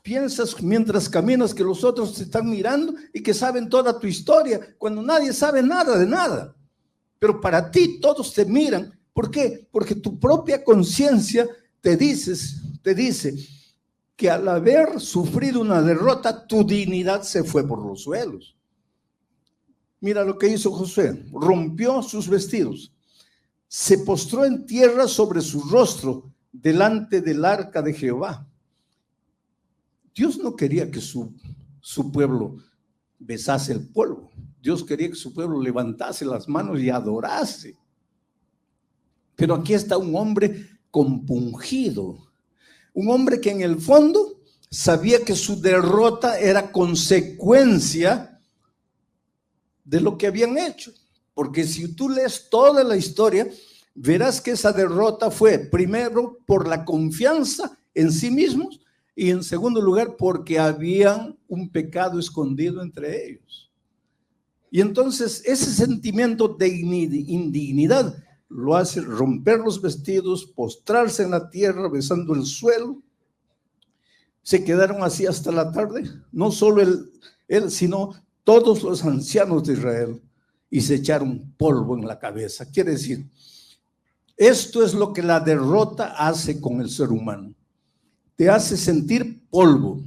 piensas mientras caminas que los otros te están mirando y que saben toda tu historia, cuando nadie sabe nada de nada. Pero para ti todos te miran. ¿Por qué? Porque tu propia conciencia te dice que al haber sufrido una derrota, tu dignidad se fue por los suelos. Mira lo que hizo Josué, rompió sus vestidos, se postró en tierra sobre su rostro delante del arca de Jehová. Dios no quería que su pueblo besase el polvo. Dios quería que su pueblo levantase las manos y adorase. Pero aquí está un hombre compungido, un hombre que en el fondo sabía que su derrota era consecuencia de lo que habían hecho, porque si tú lees toda la historia, verás que esa derrota fue primero por la confianza en sí mismos y en segundo lugar porque había un pecado escondido entre ellos. Y entonces ese sentimiento de indignidad lo hace romper los vestidos, postrarse en la tierra besando el suelo. Se quedaron así hasta la tarde, no solo él sino todos los ancianos de Israel, y se echaron polvo en la cabeza. Quiere decir, esto es lo que la derrota hace con el ser humano. Te hace sentir polvo,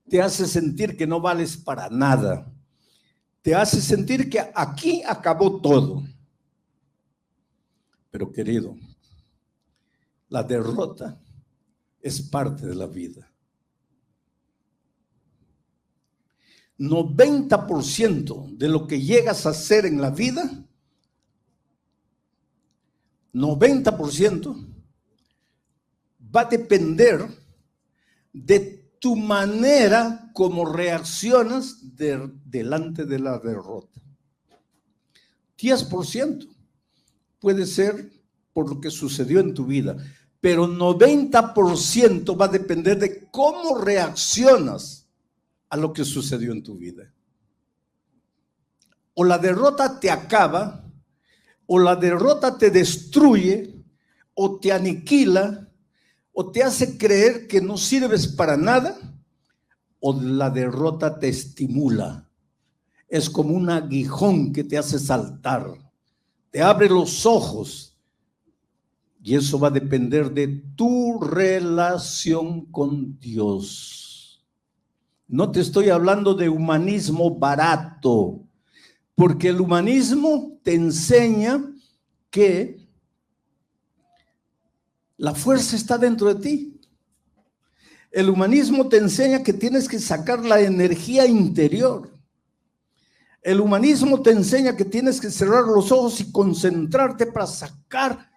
te hace sentir que no vales para nada, te hace sentir que aquí acabó todo. Pero querido, la derrota es parte de la vida. 90% de lo que llegas a hacer en la vida 90% va a depender de tu manera como reaccionas delante de la derrota. 10% puede ser por lo que sucedió en tu vida, pero 90% va a depender de cómo reaccionas a lo que sucedió en tu vida. O la derrota te acaba, o la derrota te destruye, o te aniquila, o te hace creer que no sirves para nada, o la derrota te estimula. Es como un aguijón que te hace saltar, te abre los ojos, y eso va a depender de tu relación con Dios. No te estoy hablando de humanismo barato, porque el humanismo te enseña que la fuerza está dentro de ti. El humanismo te enseña que tienes que sacar la energía interior. El humanismo te enseña que tienes que cerrar los ojos y concentrarte para sacar.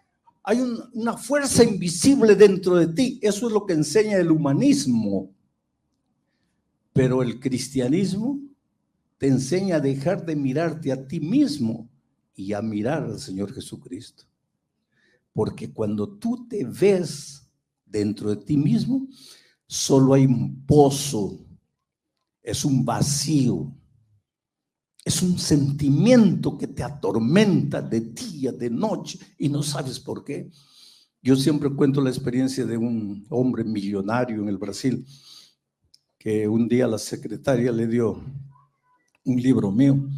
Hay una fuerza invisible dentro de ti. Eso es lo que enseña el humanismo. Pero el cristianismo te enseña a dejar de mirarte a ti mismo y a mirar al Señor Jesucristo. Porque cuando tú te ves dentro de ti mismo, solo hay un pozo, es un vacío, es un sentimiento que te atormenta de día, de noche, y no sabes por qué. Yo siempre cuento la experiencia de un hombre millonario en el Brasil, que un día la secretaria le dio un libro mío.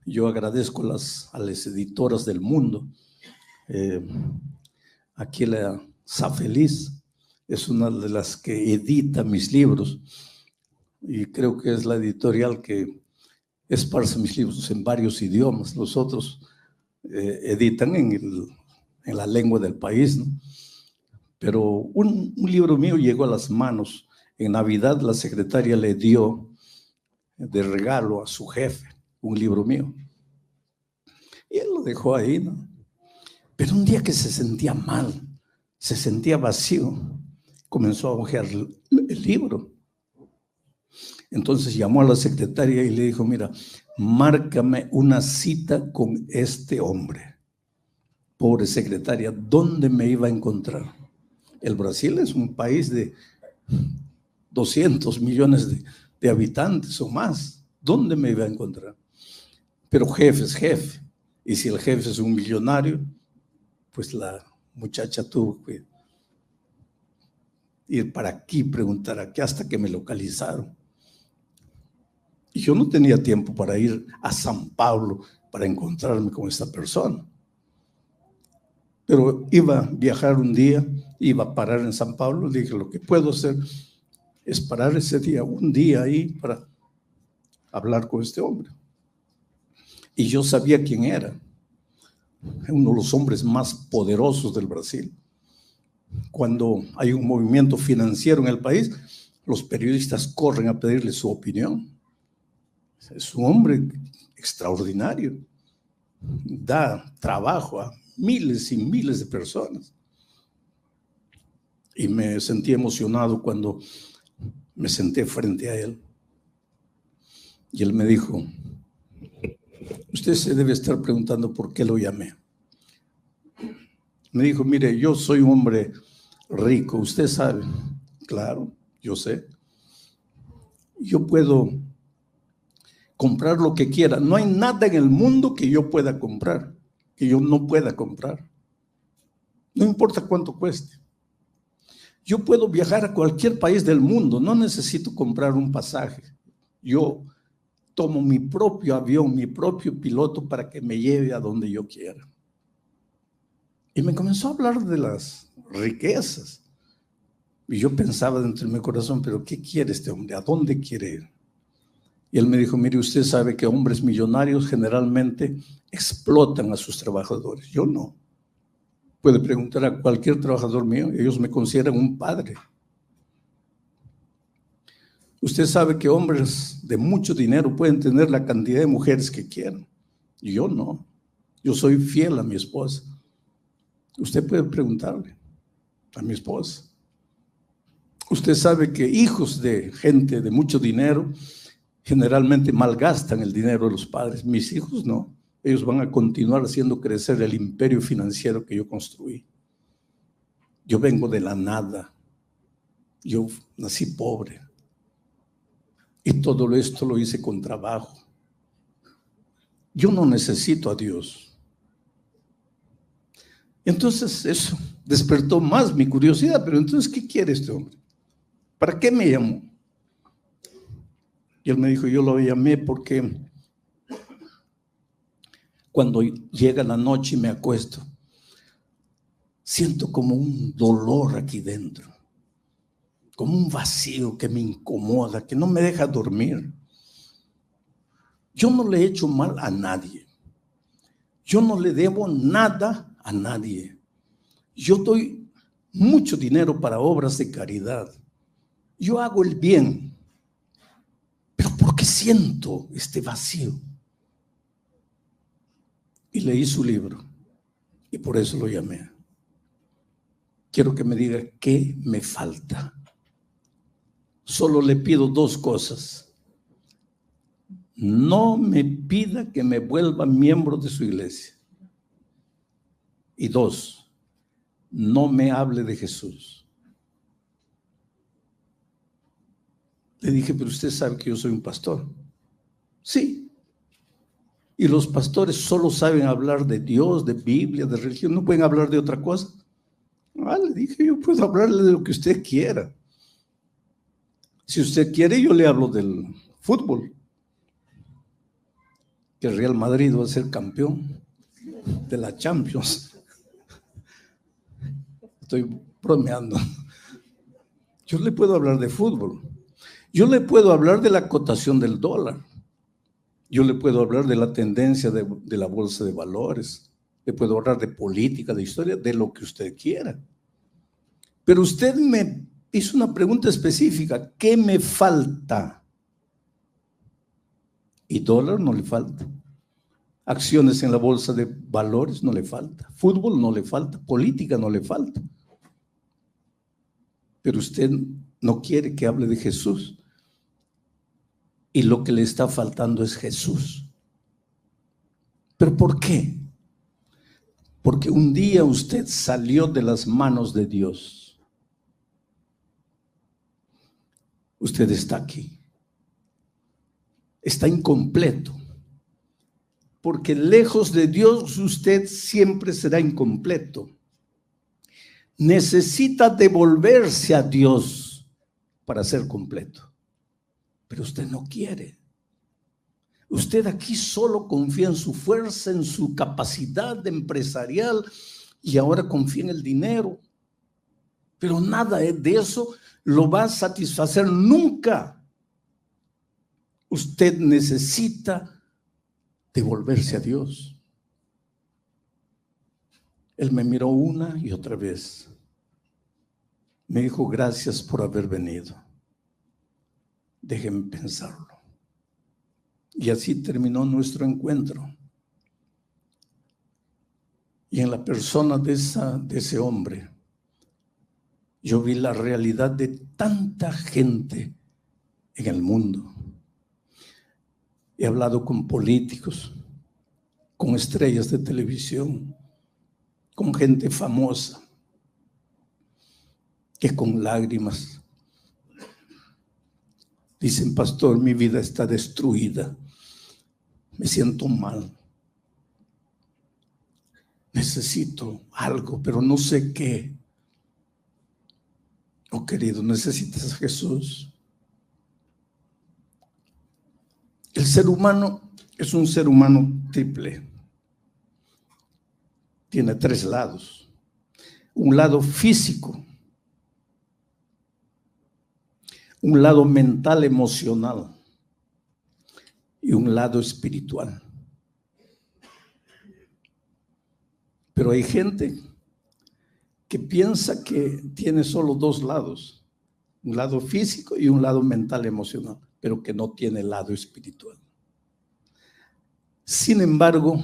Yo agradezco a las editoras del mundo. Aquí la Safeliz es una de las que edita mis libros, y creo que es la editorial que esparce mis libros en varios idiomas. Los otros editan en la lengua del país, ¿no? Pero un libro mío llegó a las manos. En Navidad la secretaria le dio de regalo a su jefe un libro mío, y él lo dejó ahí, ¿no? Pero un día que se sentía mal, se sentía vacío, comenzó a hojear el libro. Entonces llamó a la secretaria y le dijo: mira, márcame una cita con este hombre. Pobre secretaria, ¿dónde me iba a encontrar? El Brasil es un país de 200 millones de habitantes o más. ¿Dónde me iba a encontrar? Pero jefe es jefe. Y si el jefe es un millonario, pues la muchacha tuvo que ir para aquí, preguntar aquí, hasta que me localizaron. Y yo no tenía tiempo para ir a San Pablo para encontrarme con esta persona. Pero iba a viajar un día, iba a parar en San Pablo. Le dije: lo que puedo hacer es parar ese día, un día ahí, para hablar con este hombre. Y yo sabía quién era. Uno de los hombres más poderosos del Brasil. Cuando hay un movimiento financiero en el país, los periodistas corren a pedirle su opinión. Es un hombre extraordinario. Da trabajo a miles y miles de personas. Y me sentí emocionado cuando me senté frente a él. Y él me dijo: usted se debe estar preguntando por qué lo llamé. Me dijo: mire, yo soy un hombre rico, usted sabe. Claro, yo sé. Yo puedo comprar lo que quiera. No hay nada en el mundo que yo pueda comprar, que yo no pueda comprar. No importa cuánto cueste. Yo puedo viajar a cualquier país del mundo, no necesito comprar un pasaje. Yo tomo mi propio avión, mi propio piloto para que me lleve a donde yo quiera. Y me comenzó a hablar de las riquezas. Y yo pensaba dentro de mi corazón: pero ¿qué quiere este hombre? ¿A dónde quiere ir? Y él me dijo: mire, usted sabe que hombres millonarios generalmente explotan a sus trabajadores. Yo no. Puede preguntar a cualquier trabajador mío, ellos me consideran un padre. Usted sabe que hombres de mucho dinero pueden tener la cantidad de mujeres que quieran. Y yo no. Yo soy fiel a mi esposa. Usted puede preguntarle a mi esposa. Usted sabe que hijos de gente de mucho dinero generalmente malgastan el dinero de los padres. Mis hijos no. Ellos van a continuar haciendo crecer el imperio financiero que yo construí. Yo vengo de la nada. Yo nací pobre. Y todo esto lo hice con trabajo. Yo no necesito a Dios. Entonces eso despertó más mi curiosidad. Pero entonces, ¿qué quiere este hombre? ¿Para qué me llamó? Y él me dijo, yo lo llamé porque cuando llega la noche y me acuesto, siento como un dolor aquí dentro, como un vacío que me incomoda, que no me deja dormir. Yo no le he hecho mal a nadie. Yo no le debo nada a nadie. Yo doy mucho dinero para obras de caridad. Yo hago el bien. Pero ¿por qué siento este vacío? Y leí su libro. Y por eso lo llamé. Quiero que me diga qué me falta. Solo le pido dos cosas. No me pida que me vuelva miembro de su iglesia. Y dos, no me hable de Jesús. Le dije, pero usted sabe que yo soy un pastor. Sí. Y los pastores solo saben hablar de Dios, de Biblia, de religión. No pueden hablar de otra cosa. Le dije, yo puedo hablarle de lo que usted quiera. Si usted quiere, yo le hablo del fútbol. Que el Real Madrid va a ser campeón de la Champions. Estoy bromeando. Yo le puedo hablar de fútbol. Yo le puedo hablar de la cotación del dólar. Yo le puedo hablar de la tendencia de la bolsa de valores. Le puedo hablar de política, de historia, de lo que usted quiera. Pero usted me hizo una pregunta específica. ¿Qué me falta? Y dólar no le falta. Acciones en la bolsa de valores no le falta. Fútbol no le falta. Política no le falta. Pero usted no quiere que hable de Jesús. Y lo que le está faltando es Jesús. ¿Pero por qué? Porque un día usted salió de las manos de Dios. Usted está aquí. Está incompleto. Porque lejos de Dios usted siempre será incompleto. Necesita devolverse a Dios para ser completo. Pero usted no quiere. Usted aquí solo confía en su fuerza, en su capacidad empresarial y ahora confía en el dinero. Pero nada de eso lo va a satisfacer nunca. Usted necesita devolverse a Dios. Él me miró una y otra vez. Me dijo, gracias por haber venido. Déjenme pensarlo. Y así terminó nuestro encuentro. Y en la persona de ese hombre, yo vi la realidad de tanta gente en el mundo. He hablado con políticos, con estrellas de televisión, con gente famosa, que con lágrimas dicen, pastor, mi vida está destruida, me siento mal, necesito algo, pero no sé qué. Oh, querido, necesitas a Jesús. El ser humano es un ser humano triple. Tiene tres lados. Un lado físico, un lado mental, emocional y un lado espiritual. Pero hay gente que piensa que tiene solo dos lados, un lado físico y un lado mental, emocional, pero que no tiene el lado espiritual. Sin embargo,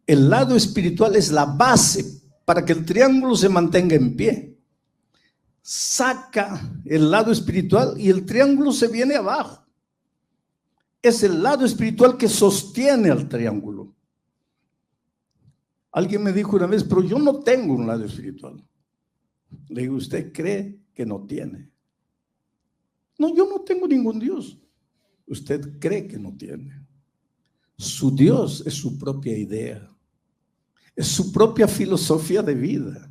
el lado espiritual es la base para que el triángulo se mantenga en pie. Saca el lado espiritual y el triángulo se viene abajo. Es el lado espiritual que sostiene al triángulo. Alguien me dijo una vez, pero yo no tengo un lado espiritual. Le digo, ¿usted cree que no tiene? No, yo no tengo ningún Dios. Usted cree que no tiene. Su Dios es su propia idea. Es su propia filosofía de vida.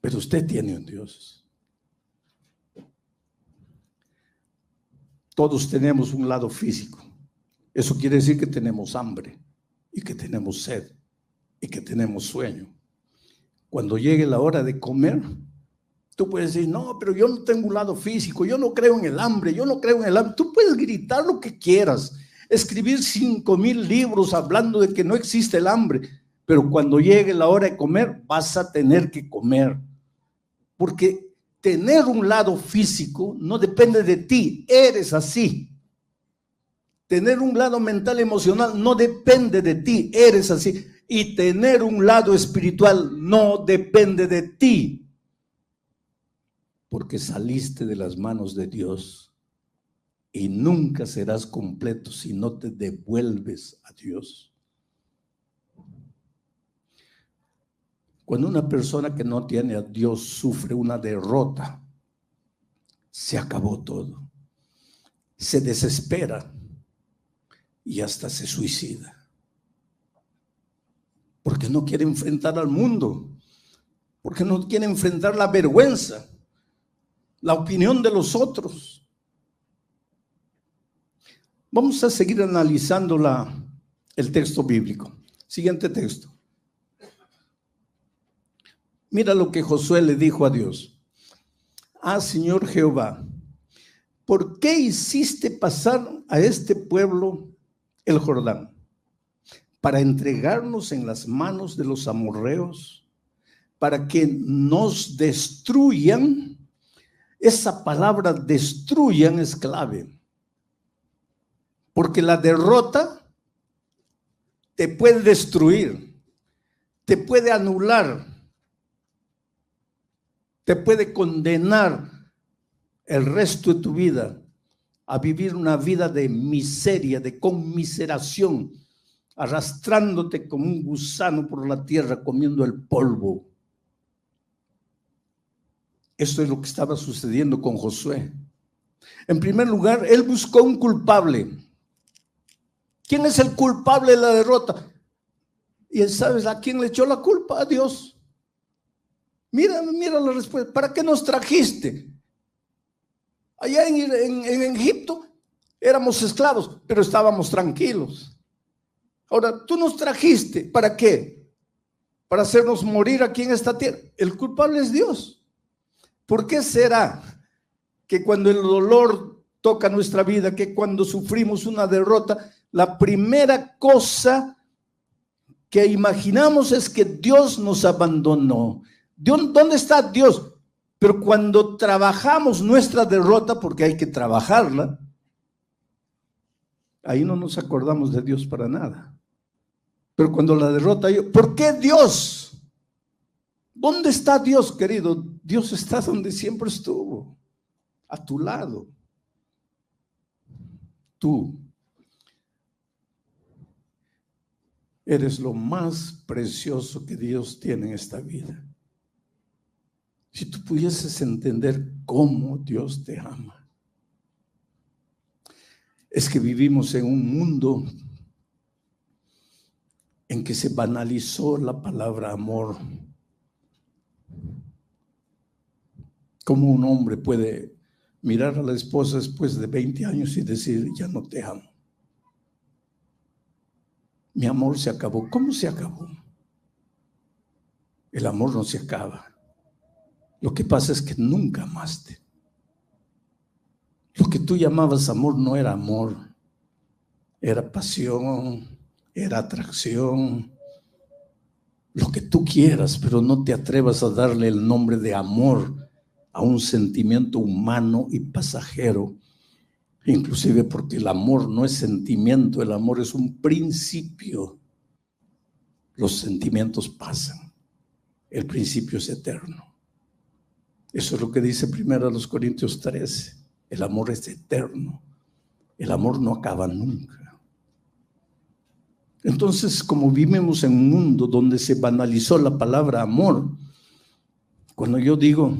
Pero usted tiene un Dios. Todos tenemos un lado físico. Eso quiere decir que tenemos hambre y que tenemos sed y que tenemos sueño. Cuando llegue la hora de comer, tú puedes decir, no, pero yo no tengo un lado físico, yo no creo en el hambre, yo no creo en el hambre. Tú puedes gritar lo que quieras, escribir 5,000 libros hablando de que no existe el hambre, pero cuando llegue la hora de comer, vas a tener que comer. Porque tener un lado físico no depende de ti, eres así. Tener un lado mental, emocional, no depende de ti, eres así. Y tener un lado espiritual no depende de ti. Porque saliste de las manos de Dios y nunca serás completo si no te devuelves a Dios. Cuando una persona que no tiene a Dios sufre una derrota, se acabó todo. Se desespera y hasta se suicida. Porque no quiere enfrentar al mundo, porque no quiere enfrentar la vergüenza, la opinión de los otros. Vamos a seguir analizando el texto bíblico. Siguiente texto. Mira lo que Josué le dijo a Dios. Ah, Señor Jehová, ¿por qué hiciste pasar a este pueblo el Jordán? Para entregarnos en las manos de los amorreos, para que nos destruyan. Esa palabra destruyan es clave, porque la derrota te puede destruir, te puede anular, te puede condenar el resto de tu vida a vivir una vida de miseria, de conmiseración, arrastrándote como un gusano por la tierra, comiendo el polvo. Esto es lo que estaba sucediendo con Josué. En primer lugar, él buscó un culpable. ¿Quién es el culpable de la derrota? Y ¿sabes a quién le echó la culpa? A Dios. Mira la respuesta. ¿Para qué nos trajiste? Allá en Egipto éramos esclavos, pero estábamos tranquilos. Ahora, tú nos trajiste, ¿para qué? Para hacernos morir aquí en esta tierra. El culpable es Dios. ¿Por qué será que cuando el dolor toca nuestra vida, que cuando sufrimos una derrota, la primera cosa que imaginamos es que Dios nos abandonó? ¿Dónde está Dios? Pero cuando trabajamos nuestra derrota, porque hay que trabajarla, ahí no nos acordamos de Dios para nada. Pero cuando la derrota, ¿por qué Dios? ¿Dónde está Dios, querido? Dios está donde siempre estuvo, a tu lado. Tú eres lo más precioso que Dios tiene en esta vida. Si tú pudieses entender cómo Dios te ama. Es que vivimos en un mundo en que se banalizó la palabra amor. ¿Cómo un hombre puede mirar a la esposa después de 20 años y decir, ya no te amo? Mi amor se acabó. ¿Cómo se acabó? El amor no se acaba. Lo que pasa es que nunca amaste. Lo que tú llamabas amor no era amor. Era pasión, era atracción. Lo que tú quieras, pero no te atrevas a darle el nombre de amor a un sentimiento humano y pasajero, inclusive porque el amor no es sentimiento, el amor es un principio. Los sentimientos pasan. el principio es eterno. Eso es lo que dice 1 Corintios 13. El amor es eterno. El amor no acaba nunca. Entonces, como vivimos en un mundo donde se banalizó la palabra amor, cuando yo digo,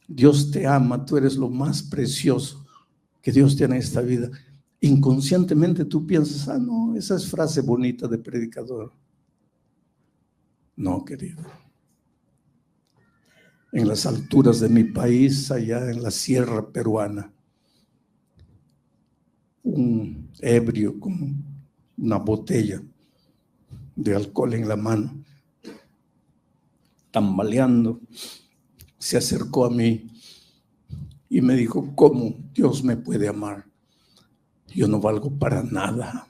Dios te ama, tú eres lo más precioso que Dios tiene en esta vida, inconscientemente tú piensas, no, esa es frase bonita de predicador. No, querido. En las alturas de mi país, allá en la sierra peruana, un ebrio con una botella de alcohol en la mano, tambaleando, se acercó a mí y me dijo, ¿cómo Dios me puede amar? Yo no valgo para nada.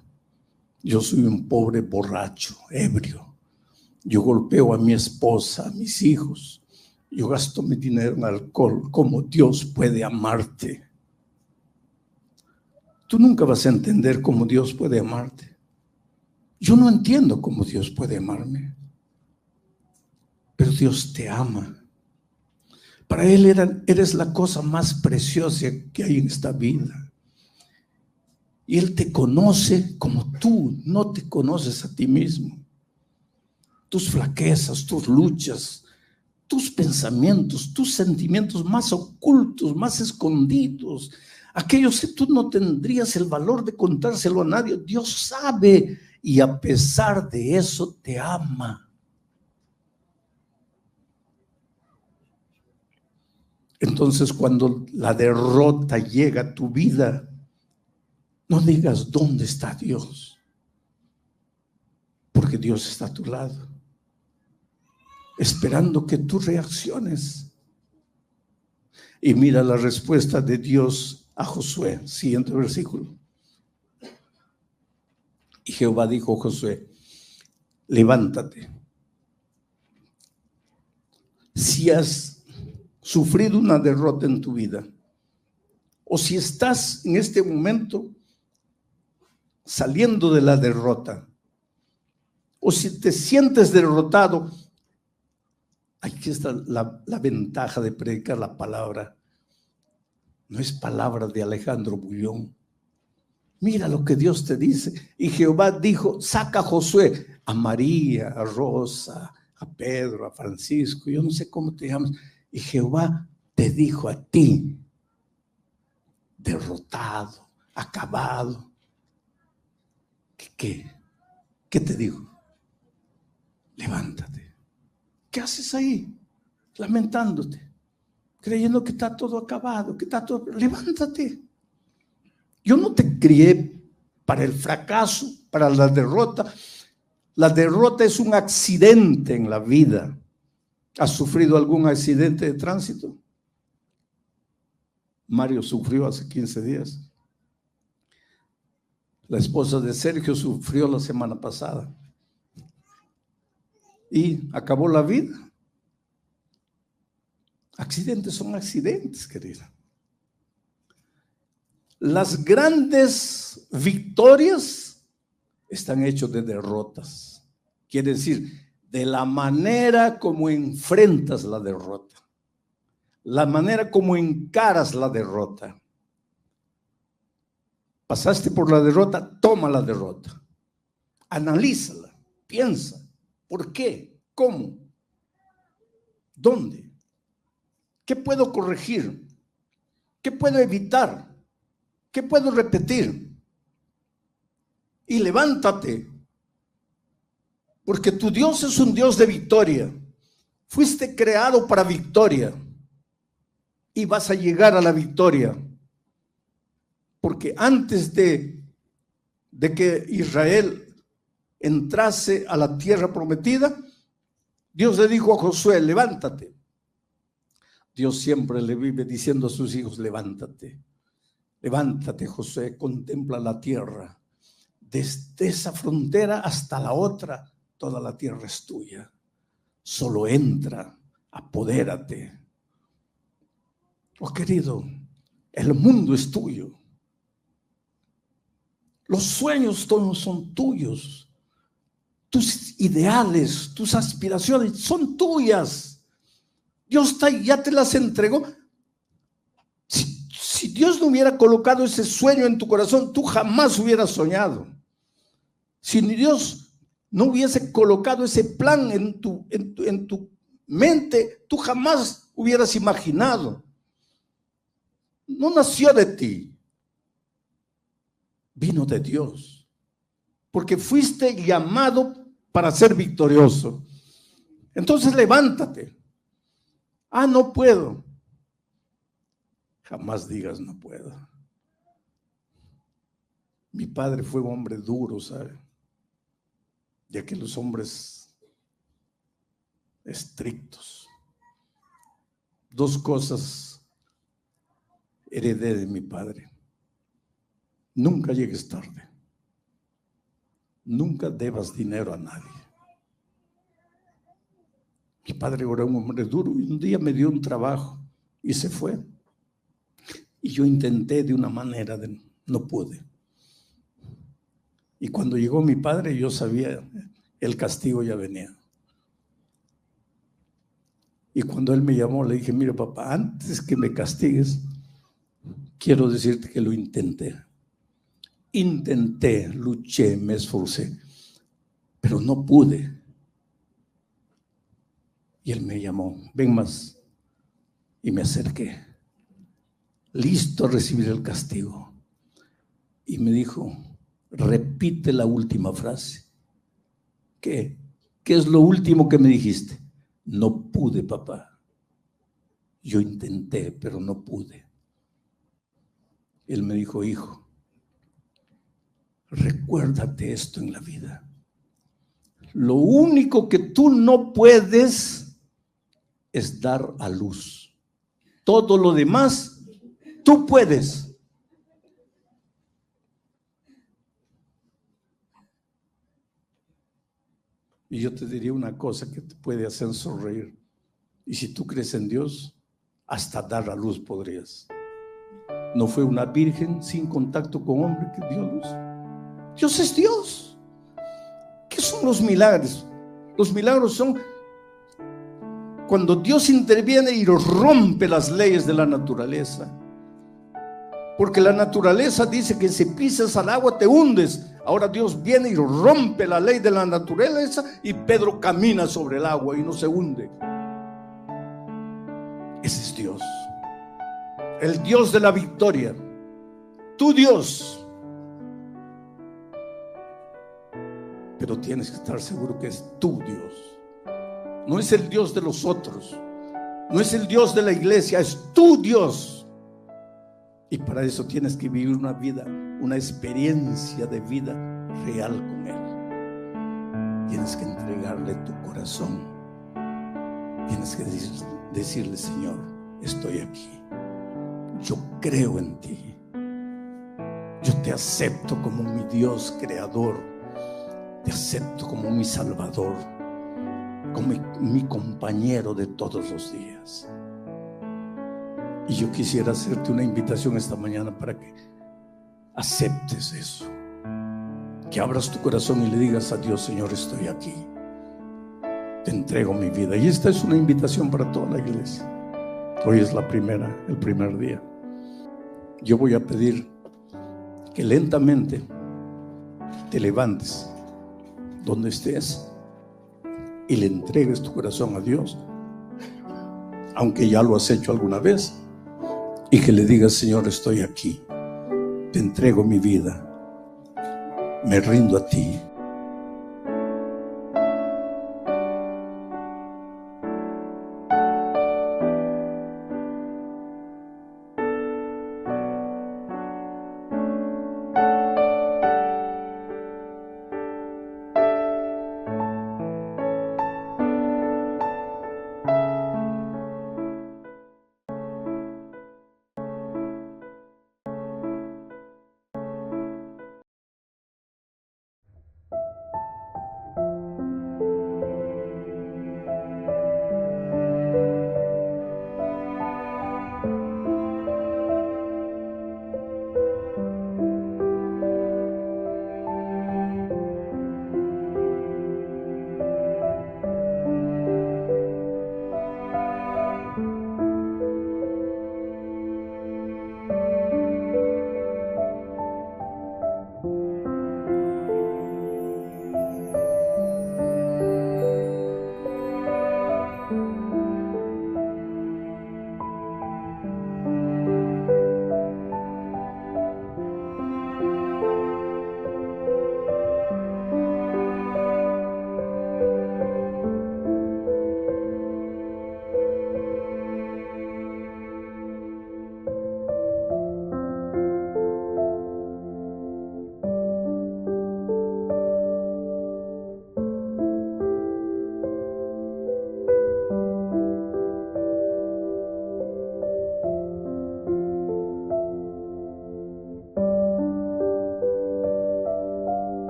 Yo soy un pobre borracho, ebrio. Yo golpeo a mi esposa, a mis hijos. Yo gasto mi dinero en alcohol. ¿Cómo Dios puede amarte? Tú nunca vas a entender cómo Dios puede amarte. Yo no entiendo cómo Dios puede amarme. Pero Dios te ama. Para Él eres la cosa más preciosa que hay en esta vida. Y Él te conoce como tú no te conoces a ti mismo. Tus flaquezas, tus luchas, tus pensamientos, tus sentimientos más ocultos, más escondidos, aquellos que tú no tendrías el valor de contárselo a nadie, Dios sabe y a pesar de eso te ama. Entonces, cuando la derrota llega a tu vida, no digas, ¿dónde está Dios? Porque Dios está a tu lado, esperando que tú reacciones. Y mira la respuesta de Dios a Josué, siguiente versículo. Y Jehová dijo a Josué, levántate. Si has sufrido una derrota en tu vida, o si estás en este momento saliendo de la derrota, o si te sientes derrotado, aquí está la ventaja de predicar la palabra. No es palabra de Alejandro Bullón. Mira lo que Dios te dice. Y Jehová dijo, saca a Josué, a María, a Rosa, a Pedro, a Francisco, yo no sé cómo te llamas. Y Jehová te dijo a ti, derrotado, acabado. ¿Qué te dijo? Levántate. ¿Qué haces ahí? Lamentándote, creyendo que está todo acabado, que está todo... Levántate. Yo no te crié para el fracaso, para la derrota. La derrota es un accidente en la vida. ¿Has sufrido algún accidente de tránsito? Mario sufrió hace 15 días. La esposa de Sergio sufrió la semana pasada. Y acabó la vida. Accidentes son accidentes, querida. Las grandes victorias están hechas de derrotas. Quiere decir, de la manera como enfrentas la derrota. La manera como encaras la derrota. Pasaste por la derrota, toma la derrota. Analízala, piensa. ¿Por qué? ¿Cómo? ¿Dónde? ¿Qué puedo corregir? ¿Qué puedo evitar? ¿Qué puedo repetir? Y levántate, porque tu Dios es un Dios de victoria. Fuiste creado para victoria y vas a llegar a la victoria. Porque antes de que Israel entrase a la tierra prometida, Dios le dijo a Josué, levántate. Dios siempre le vive diciendo a sus hijos, levántate. Levántate, Josué, contempla la tierra. Desde esa frontera hasta la otra, toda la tierra es tuya. Solo entra, apodérate. Oh, querido, el mundo es tuyo. Los sueños todos son tuyos. tus ideales, tus aspiraciones son tuyas. Dios ya te las entregó. Si Dios no hubiera colocado ese sueño en tu corazón, tú jamás hubieras soñado. Si Dios no hubiese colocado ese plan en tu mente, tú jamás hubieras imaginado. No nació de ti, vino de Dios, porque fuiste llamado para ser victorioso. Entonces levántate. No puedo. Jamás digas no puedo. Mi padre fue un hombre duro, ¿sabe? De aquellos hombres estrictos. 2 cosas heredé de mi padre. Nunca llegues tarde. Nunca debas dinero a nadie. Mi padre era un hombre duro y un día me dio un trabajo y se fue. Y yo intenté de una manera, no pude. Y cuando llegó mi padre, yo sabía, el castigo ya venía. Y cuando él me llamó, le dije, mira papá, antes que me castigues, quiero decirte que lo intenté. Intenté, luché, me esforcé, pero no pude. Y él me llamó, ven más. Y me acerqué, listo a recibir el castigo. Y me dijo, repite la última frase. ¿Qué? ¿Qué es lo último que me dijiste? No pude, papá. Yo intenté, pero no pude. Él me dijo, hijo, recuérdate esto en la vida. Lo único que tú no puedes es dar a luz. Todo lo demás, tú puedes. Y yo te diría una cosa que te puede hacer sonreír. Y si tú crees en Dios, hasta dar a luz podrías. No fue una virgen sin contacto con hombre que dio luz. Dios es Dios. ¿Qué son los milagros? Los milagros son cuando Dios interviene y rompe las leyes de la naturaleza. Porque la naturaleza dice que si pisas al agua te hundes. Ahora Dios viene y rompe la ley de la naturaleza y Pedro camina sobre el agua y no se hunde. Ese es Dios. El Dios de la victoria. Tu Dios. Pero tienes que estar seguro que es tu Dios. No es el Dios de los otros. No es el Dios de la iglesia. Es tu Dios. Y para eso tienes que vivir una vida, una experiencia de vida real con Él. Tienes que entregarle tu corazón. Tienes que decirle, Señor, estoy aquí. Yo creo en ti. Yo te acepto como mi Dios creador. Te acepto como mi Salvador, como mi compañero de todos los días. Y yo quisiera hacerte una invitación esta mañana para que aceptes eso. Que abras tu corazón y le digas a Dios, Señor, estoy aquí. Te entrego mi vida. Y esta es una invitación para toda la iglesia. Hoy es el primer día. Yo voy a pedir que lentamente te levantes donde estés y le entregues tu corazón a Dios, aunque ya lo has hecho alguna vez, y que le digas, Señor, estoy aquí, te entrego mi vida, me rindo a ti.